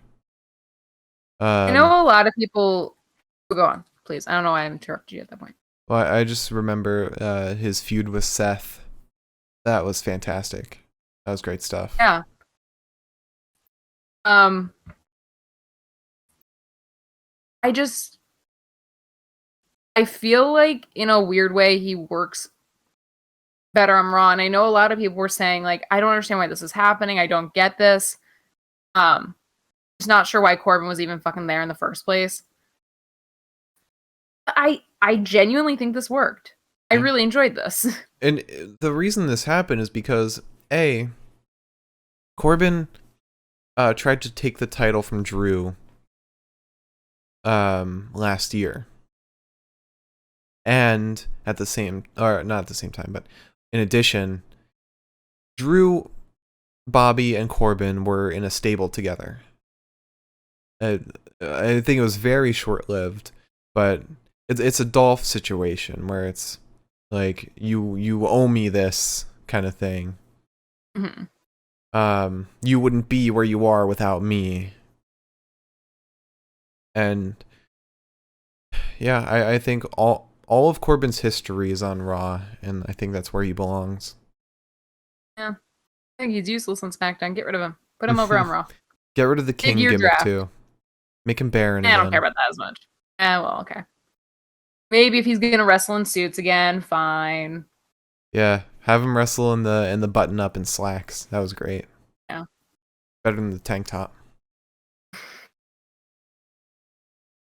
I know a lot of people... Go on, please. I don't know why I interrupted you at that point. Well, I just remember his feud with Seth. That was fantastic. That was great stuff. Yeah. I feel like, in a weird way, he works better on Raw. And I know a lot of people were saying, like, I don't understand why this is happening. I don't get this. Just not sure why Corbin was even fucking there in the first place. I genuinely think this worked. I really enjoyed this. And the reason this happened is because, Corbin tried to take the title from Drew last year. And not at the same time, but in addition, Drew, Bobby, and Corbin were in a stable together. I think it was very short-lived, but it's a Dolph situation where it's like you owe me this kind of thing. Mm-hmm. You wouldn't be where you are without me. And yeah, I think all of Corbin's history is on Raw, and I think that's where he belongs. Yeah. I think he's useless on SmackDown. Get rid of him. Put him over on Raw. Get rid of the King gimmick draft. too. Make him Baron I again. don't care about that as much. Well, okay. Maybe if he's gonna wrestle in suits again, fine. Yeah, have him wrestle in the button up and slacks. That was great. Yeah. Better than the tank top.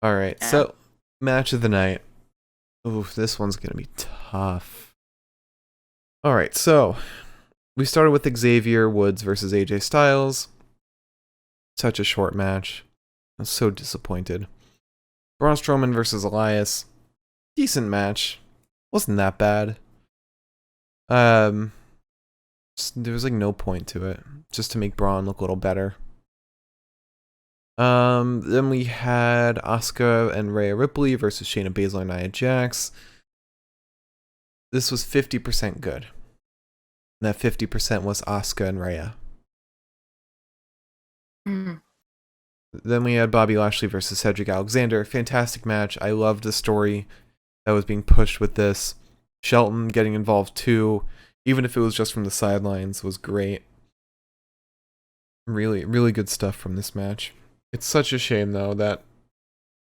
All right, Yeah. so match of the night. Oof, this one's gonna be tough. All right, so we started with Xavier Woods versus AJ Styles. Such a short match. I'm so disappointed. Braun Strowman versus Elias. Decent match. Wasn't that bad. There was like no point to it. Just to make Braun look a little better. Then we had Asuka and Rhea Ripley versus Shayna Baszler and Nia Jax. This was 50% good. And that 50% was Asuka and Rhea. Mm-hmm. Then we had Bobby Lashley versus Cedric Alexander. Fantastic match. I loved the story that was being pushed with this. Shelton getting involved too, even if it was just from the sidelines, was great. Really, really good stuff from this match. It's such a shame, though, that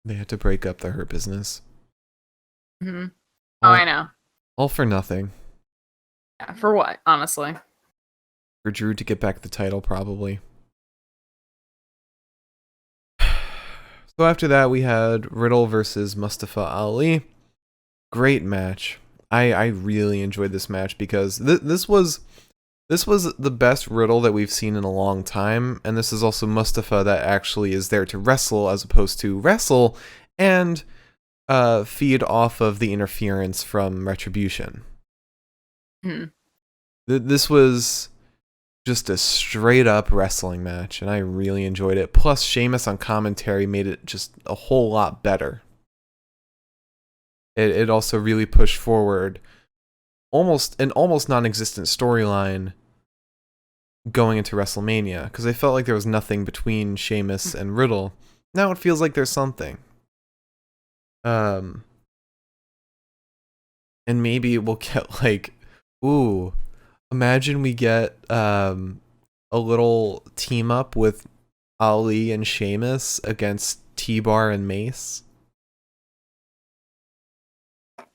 they had to break up the Hurt Business. Mm-hmm. Oh, I know. All for nothing. Yeah, for what, honestly? For Drew to get back the title, probably. So after that, we had Riddle versus Mustafa Ali. Great match. I really enjoyed this match because this was the best Riddle that we've seen in a long time, and this is also Mustafa that actually is there to wrestle as opposed to wrestle and feed off of the interference from Retribution. This was just a straight up wrestling match, and I really enjoyed it. Plus, Sheamus on commentary made it just a whole lot better. It also really pushed forward almost non-existent storyline going into WrestleMania, because I felt like there was nothing between Sheamus and Riddle. Now it feels like there's something. And maybe we'll get like, ooh, imagine we get a little team up with Ali and Sheamus against T-Bar and Mace.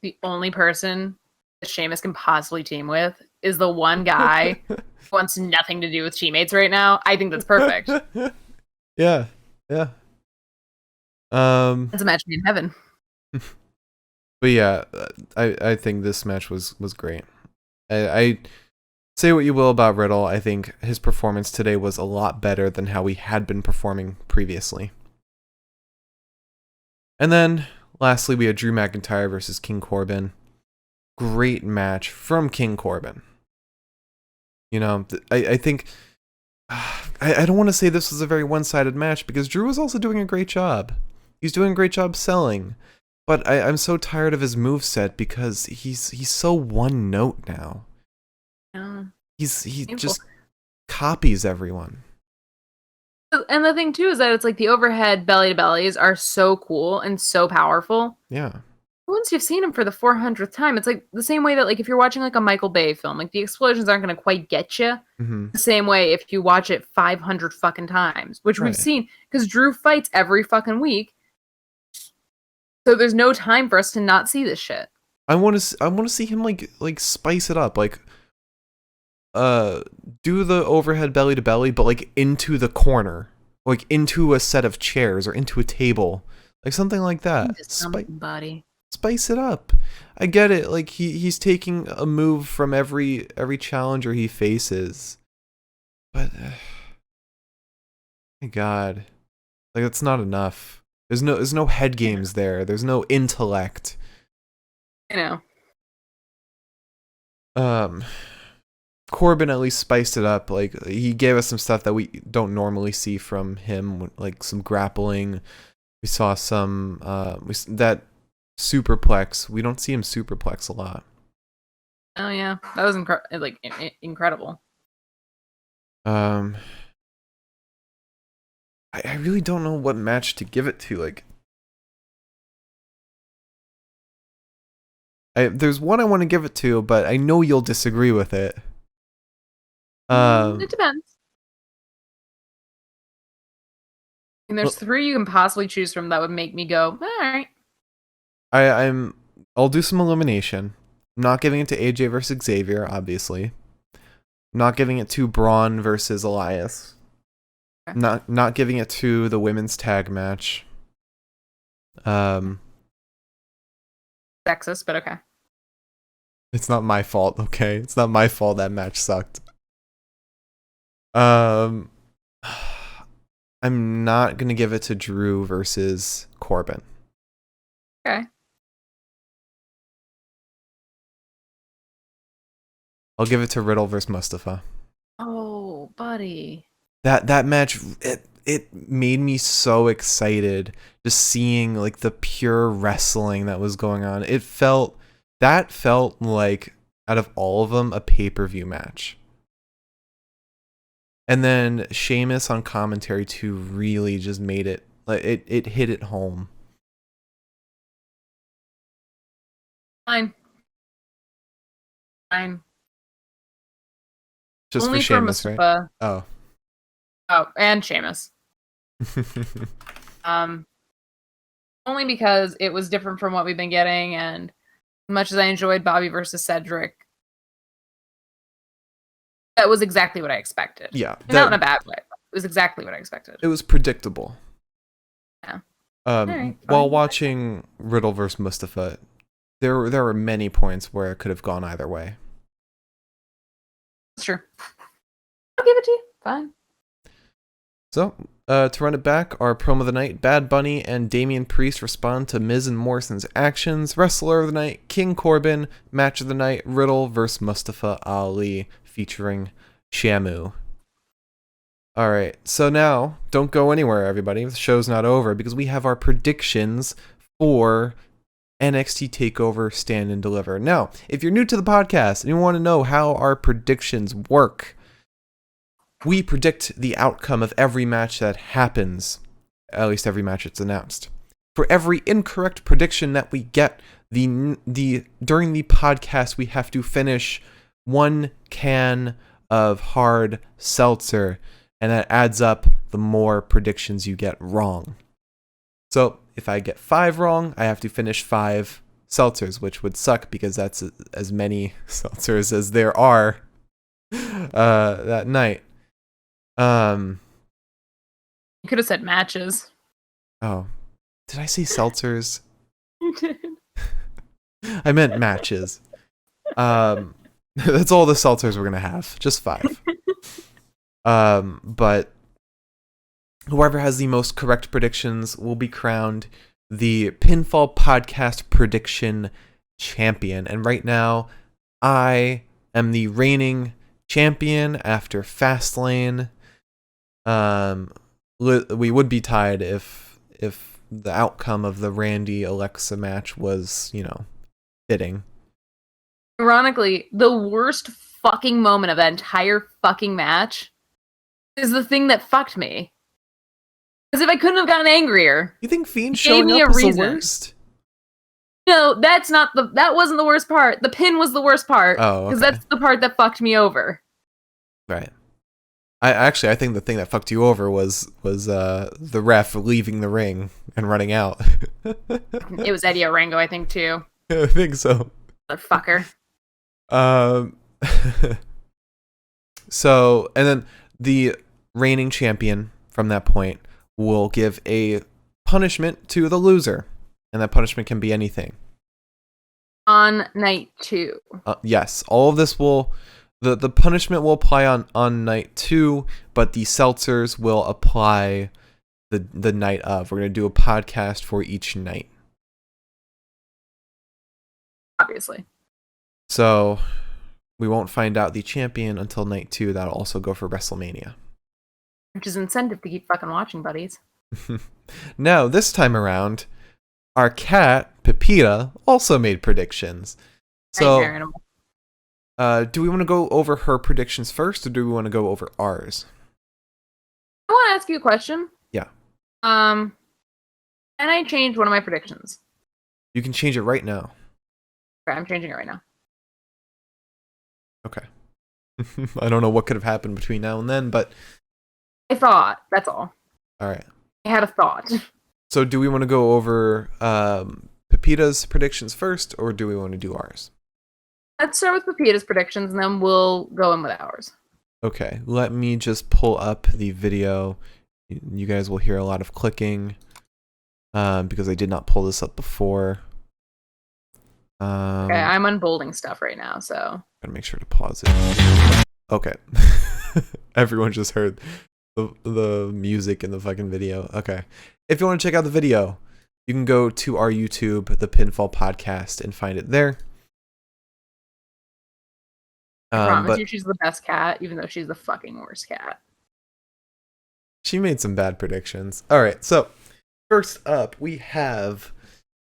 The only person that Sheamus can possibly team with is the one guy who wants nothing to do with teammates right now. I think that's perfect. Yeah. That's a match made in heaven. But yeah, I think this match was great. I say what you will about Riddle, I think his performance today was a lot better than how he had been performing previously. And then, lastly, we had Drew McIntyre versus King Corbin. Great match from King Corbin. You know, I think... I don't want to say this was a very one-sided match, because Drew was also doing a great job. He's doing a great job selling. But I'm so tired of his moveset because he's so one note now. He just copies everyone. And the thing too is that it's like the overhead belly to bellies are so cool and so powerful. Yeah. Once you've seen him for the 400th time, it's like the same way that like if you're watching like a Michael Bay film, like the explosions aren't going to quite get you. Mm-hmm. The same way if you watch it 500 fucking times, which we've seen because Drew fights every fucking week. So there's no time for us to not see this shit. I want to see him like spice it up, like do the overhead belly to belly, but like into the corner, like into a set of chairs or into a table, like something like that. Spice it up. I get it. Like he's taking a move from every challenger he faces, but my God, like that's not enough. There's no head games there. There's no intellect. I know. Corbin at least spiced it up. Like he gave us some stuff that we don't normally see from him, like some grappling. We saw some that superplex. We don't see him superplex a lot. Oh yeah, that was incredible. I really don't know what match to give it to. Like, there's one I want to give it to, but I know you'll disagree with it. It depends. And there's three you can possibly choose from that would make me go, all right. I'll do some elimination. I'm not giving it to AJ versus Xavier, obviously. I'm not giving it to Braun versus Elias. Okay. Not giving it to the women's tag match. Sexist, but okay. It's not my fault, okay? It's not my fault that match sucked. I'm not gonna give it to Drew versus Corbin. Okay. I'll give it to Riddle versus Mustafa. Oh, buddy. That match, it made me so excited just seeing like the pure wrestling that was going on. That felt like, out of all of them, a pay-per-view match. And then Sheamus on commentary too really just made it, like it hit it home. Fine. Just only for Sheamus, for right? Oh, and Sheamus. Only because it was different from what we've been getting, and as much as I enjoyed Bobby versus Cedric, that was exactly what I expected. Yeah. Not in a bad way. It was exactly what I expected. It was predictable. Yeah. Alright, While fine. watching Riddle versus Mustafa, there were many points where it could have gone either way. That's true. I'll give it to you. Fine. So, to run it back, our promo of the night, Bad Bunny and Damian Priest respond to Miz and Morrison's actions. Wrestler of the night, King Corbin. Match of the night, Riddle versus Mustafa Ali, featuring Shamu. Alright, so now, don't go anywhere, everybody. The show's not over, because we have our predictions for NXT TakeOver Stand and Deliver. Now, if you're new to the podcast and you want to know how our predictions work, we predict the outcome of every match that happens, at least every match that's announced. For every incorrect prediction that we get, during the podcast, we have to finish 1 can of hard seltzer, and that adds up the more predictions you get wrong. So, if I get 5 wrong, I have to finish 5 seltzers, which would suck because that's as many seltzers as there are that night. You could have said matches. Oh, did I say seltzers? You did. I meant matches. That's all the seltzers we're gonna have, just 5. But whoever has the most correct predictions will be crowned the Pinfall Podcast Prediction Champion. And right now, I am the reigning champion after Fastlane. We would be tied if the outcome of the Randy Alexa match was, fitting. Ironically, the worst fucking moment of that entire fucking match is the thing that fucked me. Because if I couldn't have gotten angrier, You think Fiend gave showing me up a is the reason. worst? No, that wasn't the worst part. The pin was the worst part. Oh, Because okay. that's the part that fucked me over. Right. I think the thing that fucked you over was the ref leaving the ring and running out. It was Eddie Orango, I think, too. I think so. Motherfucker. So, and then the reigning champion from that point will give a punishment to the loser, and that punishment can be anything. On night 2. Yes, all of this will the punishment will apply on night 2, but the seltzers will apply the night of. We're gonna do a podcast for each night. Obviously. So we won't find out the champion until night 2. That'll also go for WrestleMania. Which is incentive to keep fucking watching, buddies. Now, this time around, our cat, Pepita, also made predictions. So, Nightmare animal. do we want to go over her predictions first, or do we want to go over ours? I want to ask you a question. Yeah. Can I change one of my predictions? You can change it right now. Okay, I'm changing it right now. Okay. I don't know what could have happened between now and then, but... I thought. That's all. All right. I had a thought. So do we want to go over Pepita's predictions first, or do we want to do ours? Let's start with Pepita's predictions, and then we'll go in with ours. Okay, let me just pull up the video. You guys will hear a lot of clicking because I did not pull this up before. Okay, I'm unbolding stuff right now, so... Gotta make sure to pause it. Okay. Everyone just heard the music in the fucking video. Okay. If you want to check out the video, you can go to our YouTube, the Pinfall Podcast, and find it there. I promise you she's the best cat, even though she's the fucking worst cat. She made some bad predictions. Alright, so first up we have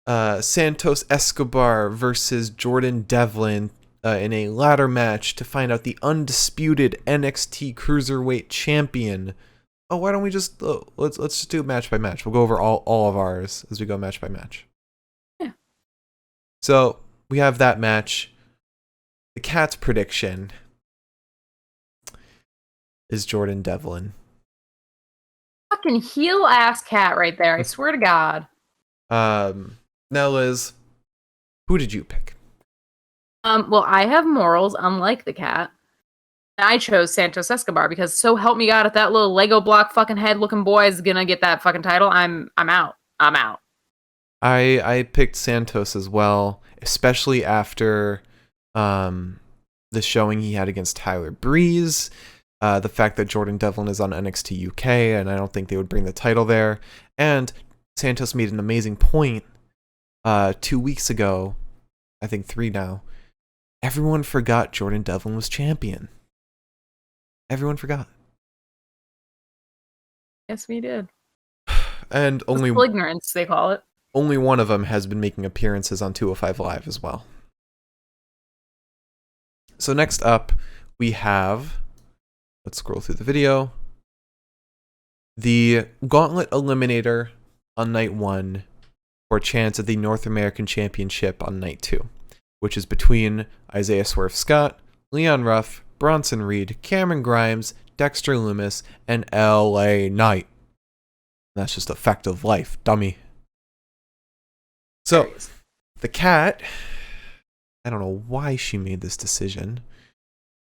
Santos Escobar versus Jordan Devlin in a ladder match to find out the undisputed NXT Cruiserweight Champion. Oh, why don't we just let's just do match by match. We'll go over all of ours as we go match by match. Yeah. So we have that match. The cat's prediction is Jordan Devlin. Fucking heel ass cat right there. I swear to God. Now, Liz, who did you pick? Well, I have morals, unlike the cat. I chose Santos Escobar because so help me God, if that little Lego block fucking head looking boy is gonna get that fucking title, I'm out. I'm out. I picked Santos as well, especially after the showing he had against Tyler Breeze. The fact that Jordan Devlin is on NXT UK, and I don't think they would bring the title there. And Santos made an amazing point 2 weeks ago, I think 3 now. Everyone forgot Jordan Devlin was champion. Everyone forgot. Yes, we did. And only ignorance, they call it. Only one of them has been making appearances on 205 Live as well. So next up, we have, let's scroll through the video, the Gauntlet Eliminator on night 1 for a chance at the North American Championship on night 2, which is between Isaiah Swerve Scott, Leon Ruff, Bronson Reed, Cameron Grimes, Dexter Lumis, and LA Knight. That's just a fact of life, dummy. So, the cat, I don't know why she made this decision.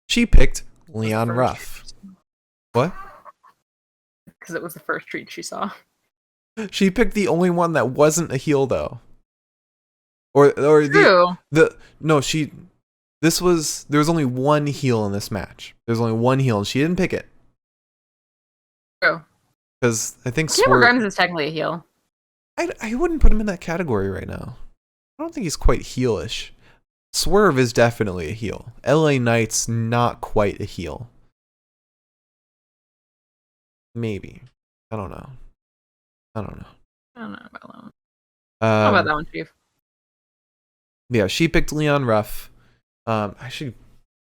She picked Leon Ruff. What? Because it was the first treat she saw. She picked the only one that wasn't a heel, though. Or True. there was only one heel in this match. There's only one heel, and she didn't pick it. True. Because I think Cameron Grimes is technically a heel. I wouldn't put him in that category right now. I don't think he's quite heelish. Swerve is definitely a heel. LA Knight's not quite a heel. Maybe. I don't know. I don't know about that one. How about that one, Chief? Yeah, she picked Leon Ruff. I should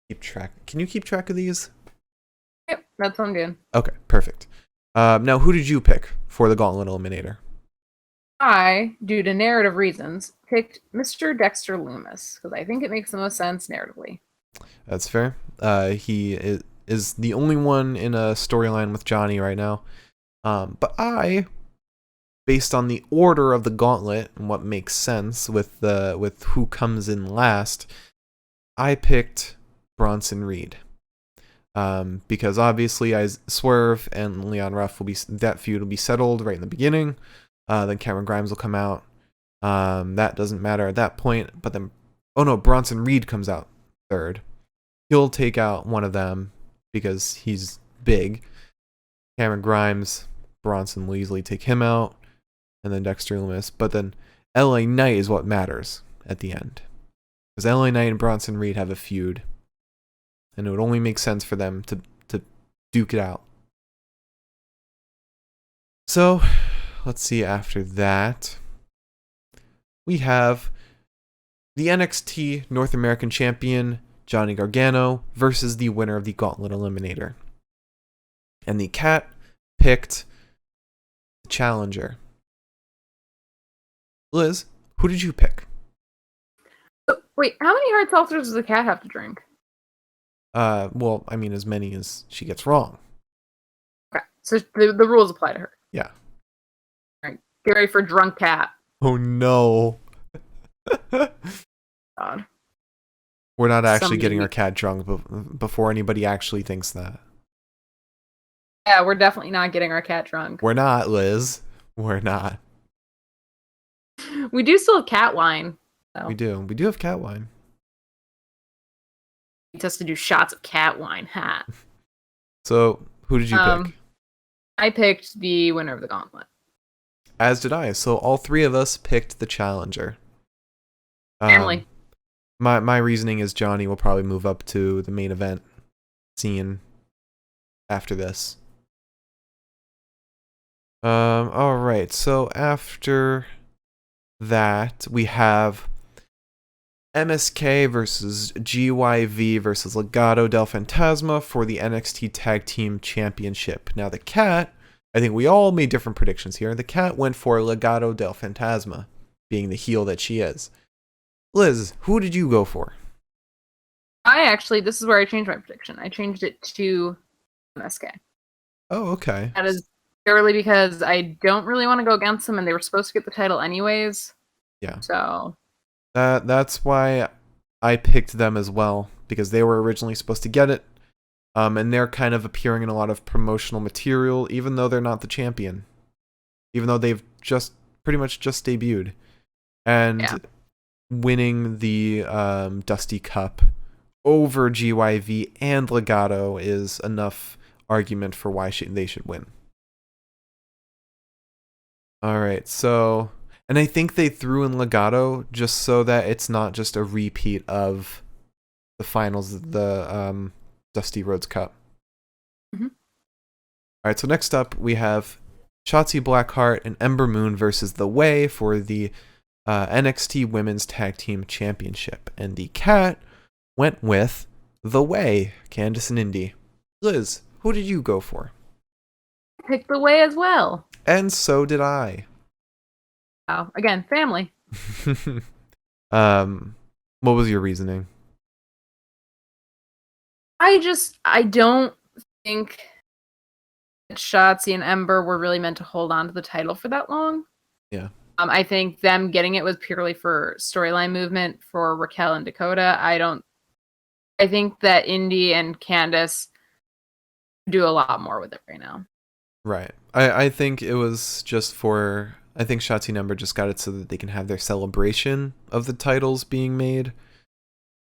keep track. Can you keep track of these? Yep, that sounds good. Okay, perfect. Now, who did you pick for the Gauntlet Eliminator? I, due to narrative reasons, picked Mr. Dexter Lumis because I think it makes the most sense narratively. That's fair. He is the only one in a storyline with Johnny right now. But I, based on the order of the Gauntlet and what makes sense with who comes in last, I picked Bronson Reed. Because obviously Swerve and Leon Ruff that feud will be settled right in the beginning. Then Cameron Grimes will come out. That doesn't matter at that point. But then, Bronson Reed comes out third. He'll take out one of them because he's big. Cameron Grimes, Bronson will easily take him out. And then Dexter Lumis. But then LA Knight is what matters at the end. Because LA Knight and Bronson Reed have a feud. And it would only make sense for them to duke it out. So, let's see after that. We have the NXT North American Champion, Johnny Gargano, versus the winner of the Gauntlet Eliminator. And the cat picked the challenger. Liz, who did you pick? Wait, how many hard seltzers does the cat have to drink? Well, I mean, as many as she gets wrong. Okay, so the rules apply to her. Yeah. All right, get ready for drunk cat. Oh no. God. We're not actually getting our cat drunk before anybody actually thinks that. Yeah, we're definitely not getting our cat drunk. We're not, Liz. We're not. We do still have cat wine. So. We do. We do have cat wine. Just to do shots of cat wine. Ha. So, who did you pick? I picked the winner of the Gauntlet. As did I. So all three of us picked the challenger. Family. My reasoning is Johnny will probably move up to the main event scene after this. All right. So after that, we have MSK versus GYV versus Legado del Fantasma for the NXT Tag Team Championship. Now the cat, I think we all made different predictions here. The cat went for Legado del Fantasma, being the heel that she is. Liz, who did you go for? This is where I changed my prediction. I changed it to MSK. Oh, okay. That is purely because I don't really want to go against them, and they were supposed to get the title anyways. Yeah. So... That's why I picked them as well, because they were originally supposed to get it, and they're kind of appearing in a lot of promotional material, even though they're not the champion. Even though they've just pretty much just debuted. And Yeah. winning the Dusty Cup over GYV and Legado is enough argument for why they should win. All right, so, and I think they threw in Legado just so that it's not just a repeat of the finals of the Dusty Rhodes Cup. Mm-hmm. All right, so next up we have Shotzi Blackheart and Ember Moon versus The Way for the NXT Women's Tag Team Championship. And the cat went with The Way, Candice and Indy. Liz, who did you go for? Picked The Way as well. And so did I. Oh, again, family. What was your reasoning? I don't think that Shotzi and Ember were really meant to hold on to the title for that long. Yeah. I think them getting it was purely for storyline movement for Raquel and Dakota. I think that Indy and Candice do a lot more with it right now. Right. I think it was just for... I think Shotzi and Ember just got it so that they can have their celebration of the titles being made.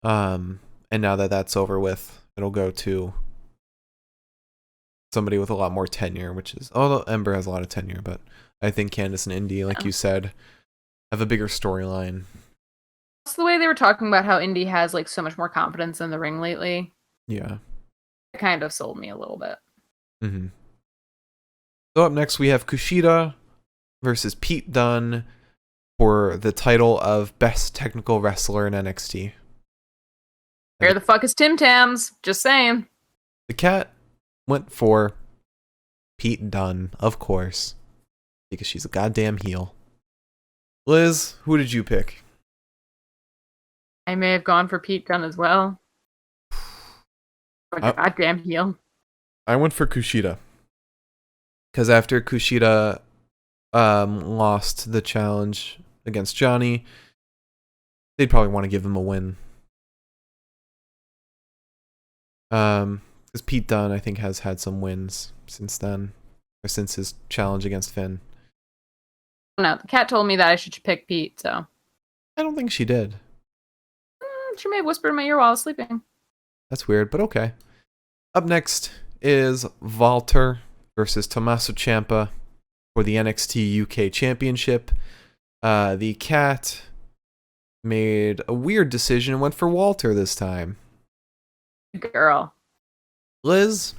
And now that that's over with, it'll go to somebody with a lot more tenure, which is... Although Ember has a lot of tenure, but I think Candice and Indy, like you said, have a bigger storyline. That's the way they were talking about how Indy has like so much more confidence in the ring lately. Yeah. It kind of sold me a little bit. Mm-hmm. So up next we have Kushida versus Pete Dunne for the title of Best Technical Wrestler in NXT. Where the fuck is Tim Tams? Just saying. The cat went for Pete Dunne, of course, because she's a goddamn heel. Liz, who did you pick? I may have gone for Pete Dunne as well. Goddamn heel. I went for Kushida. Because after Kushida lost the challenge against Johnny, they'd probably want to give him a win. Because Pete Dunne, I think, has had some wins since then, or since his challenge against Finn. No, the cat told me that I should pick Pete, so. I don't think she did. She may have whispered in my ear while I was sleeping. That's weird, but okay. Up next is Walter versus Tommaso Ciampa for the NXT UK Championship. The cat made a weird decision and went for Walter this time. Girl. Liz,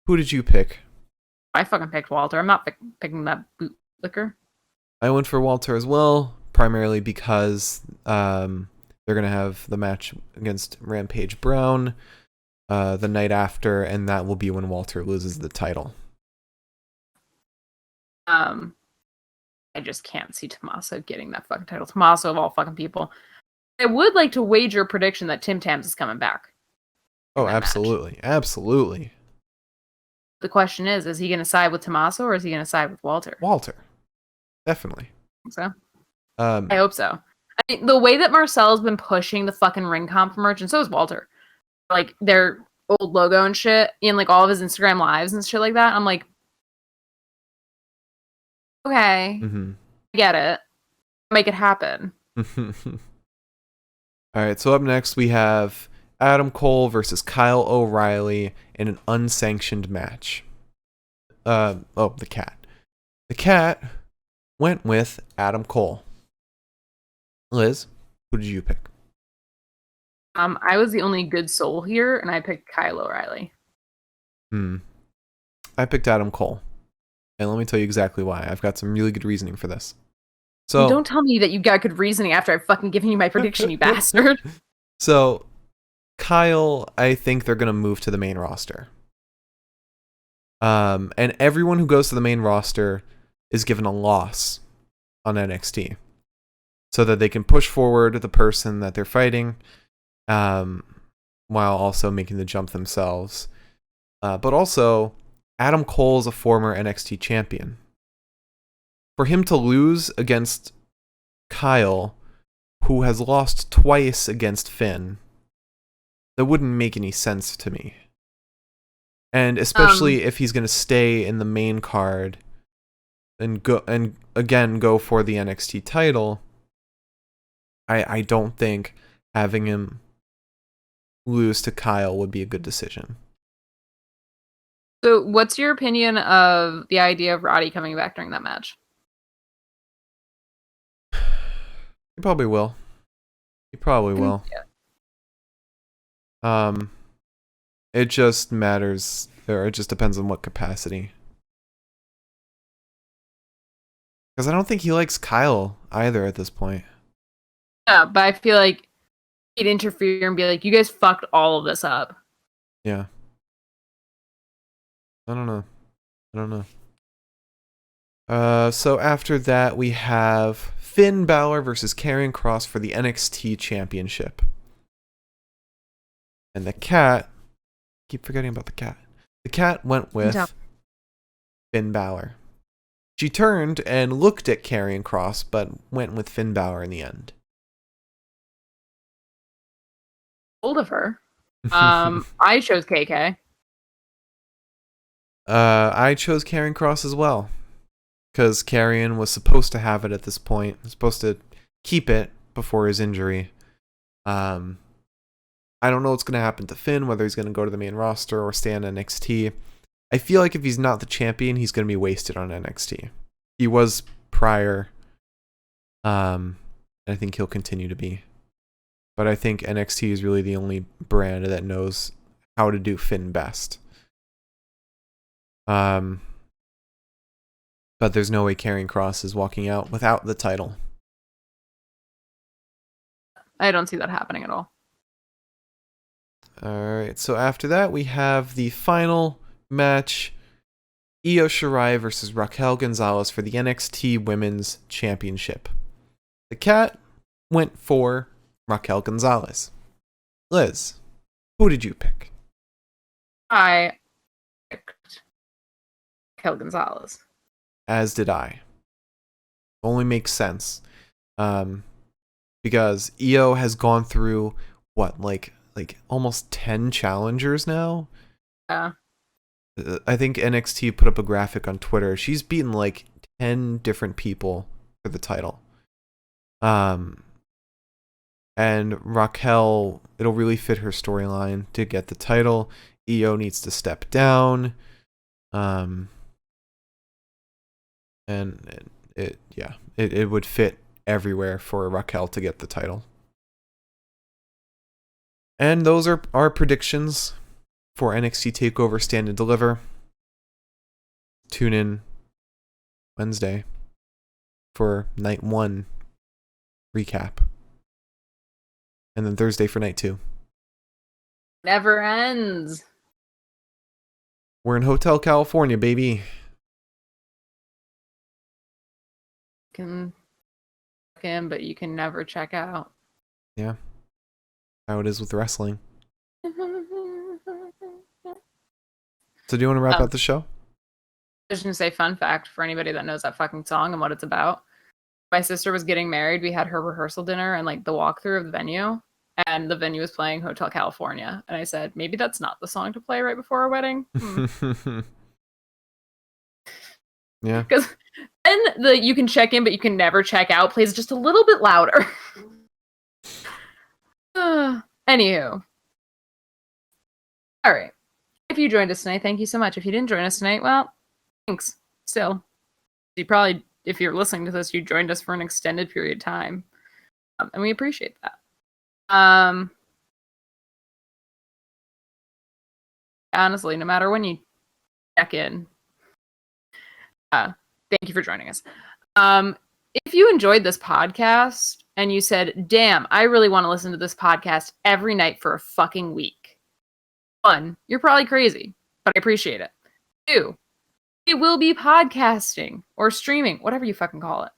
who did you pick? I fucking picked Walter. I'm not picking that bootlicker. I went for Walter as well, primarily because they're going to have the match against Rampage Braun the night after, and that will be when Walter loses the title. I just can't see Tommaso getting that fucking title. Tommaso of all fucking people. I would like to wager a prediction that Tim Tams is coming back. Oh, absolutely. Match. Absolutely. The question is he going to side with Tommaso or is he going to side with Walter? Walter. Definitely. So? I hope so. I mean, the way that Marcel's been pushing the fucking ring comp merch, and so is Walter. Like, their old logo and shit in, like, all of his Instagram lives and shit like that. I'm like, okay, I get it. Make it happen. All right, so up next we have Adam Cole versus Kyle O'Reilly in an unsanctioned match. The cat. The cat went with Adam Cole. Liz, who did you pick? I was the only good soul here, and I picked Kyle O'Reilly. I picked Adam Cole. And let me tell you exactly why. I've got some really good reasoning for this. So don't tell me that you got good reasoning after I've fucking given you my prediction, you bastard. So, Kyle, I think they're going to move to the main roster. And everyone who goes to the main roster is given a loss on NXT. So that they can push forward the person that they're fighting, while also making the jump themselves. But also, Adam Cole is a former NXT champion. For him to lose against Kyle, who has lost twice against Finn, that wouldn't make any sense to me. And especially if he's going to stay in the main card and again go for the NXT title, I don't think having him lose to Kyle would be a good decision. So what's your opinion of the idea of Roddy coming back during that match? He probably will. He probably will. Yeah. It just matters, or it just depends on what capacity. Because I don't think he likes Kyle either at this point. Yeah, but I feel like he'd interfere and be like, you guys fucked all of this up. Yeah. I don't know. So after that, we have Finn Balor versus Karrion Kross for the NXT Championship. And the cat, keep forgetting about the cat. The cat went with Finn Balor. She turned and looked at Karrion Kross, but went with Finn Balor in the end. Old of her. I chose KK. I chose Karrion Kross as well. Because Karrion was supposed to have it at this point. Supposed to keep it before his injury. I don't know what's going to happen to Finn, whether he's going to go to the main roster or stay on NXT. I feel like if he's not the champion, he's going to be wasted on NXT. He was prior. I think he'll continue to be. But I think NXT is really the only brand that knows how to do Finn best. But there's no way Karrion Kross is walking out without the title. I don't see that happening at all. Alright, so after that we have the final match. Io Shirai versus Raquel Gonzalez for the NXT Women's Championship. The cat went for Raquel Gonzalez. Liz, who did you pick? I picked Raquel Gonzalez. As did I. Only makes sense. Because Io has gone through what, like almost 10 challengers now? Yeah. I think NXT put up a graphic on Twitter. She's beaten like 10 different people for the title. And Raquel, it'll really fit her storyline to get the title. Io needs to step down. And it would fit everywhere for Raquel to get the title. And those are our predictions for NXT TakeOver Stand and Deliver. Tune in Wednesday for night 1 recap. And then Thursday for night 2. Never ends. We're in Hotel California, baby. Can check in, but you can never check out. Yeah. How it is with wrestling. So do you want to wrap up the show? I was just going to say, fun fact for anybody that knows that fucking song and what it's about. My sister was getting married. We had her rehearsal dinner and like the walkthrough of the venue. And the venue was playing Hotel California. And I said, maybe that's not the song to play right before our wedding. Yeah. Because then the you can check in, but you can never check out plays just a little bit louder. Anywho. All right. If you joined us tonight, thank you so much. If you didn't join us tonight, well, thanks. Still. You probably, if you're listening to this, you joined us for an extended period of time. And we appreciate that. Honestly, no matter when you check in, thank you for joining us. If you enjoyed this podcast and you said, damn, I really want to listen to this podcast every night for a fucking week. 1, you're probably crazy, but I appreciate it. 2, we will be podcasting or streaming, whatever you fucking call it.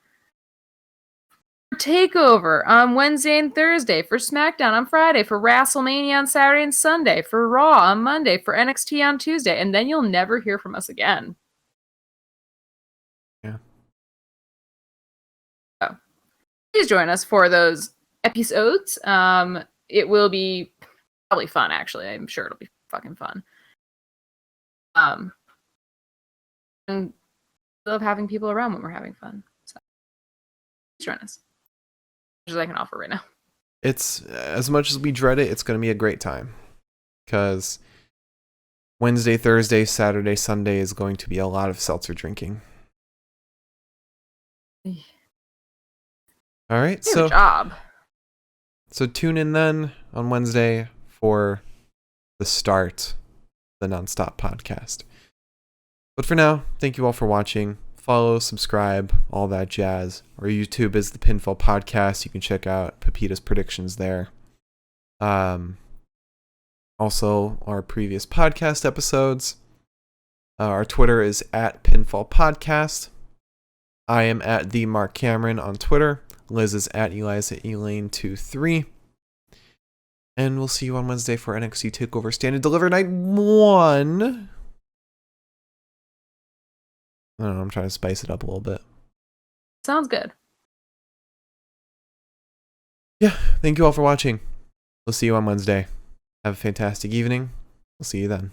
For Takeover on Wednesday and Thursday, for SmackDown on Friday, for Wrestlemania on Saturday and Sunday, for Raw on Monday, for NXT on Tuesday, and then you'll never hear from us again. Yeah. So, please join us for those episodes. It will be probably fun, actually. I'm sure it'll be fucking fun. And I love having people around when we're having fun. So join us. As I can offer right now. It's, as much as we dread it, it's going to be a great time. Because Wednesday, Thursday, Saturday, Sunday is going to be a lot of seltzer drinking. All right, Good job. So tune in then on Wednesday for the start of the Nonstop podcast. But for now, thank you all for watching. Follow, subscribe, all that jazz. Our YouTube is the Pinfall Podcast. You can check out Pepita's predictions there. Also, our previous podcast episodes. Our Twitter is at Pinfall Podcast. I am at the Mark Cameron on Twitter. Liz is at Elias Elaine23. And we'll see you on Wednesday for NXT TakeOver Stand and Deliver Night 1. I don't know, I'm trying to spice it up a little bit. Sounds good. Yeah, thank you all for watching. We'll see you on Wednesday. Have a fantastic evening. We'll see you then.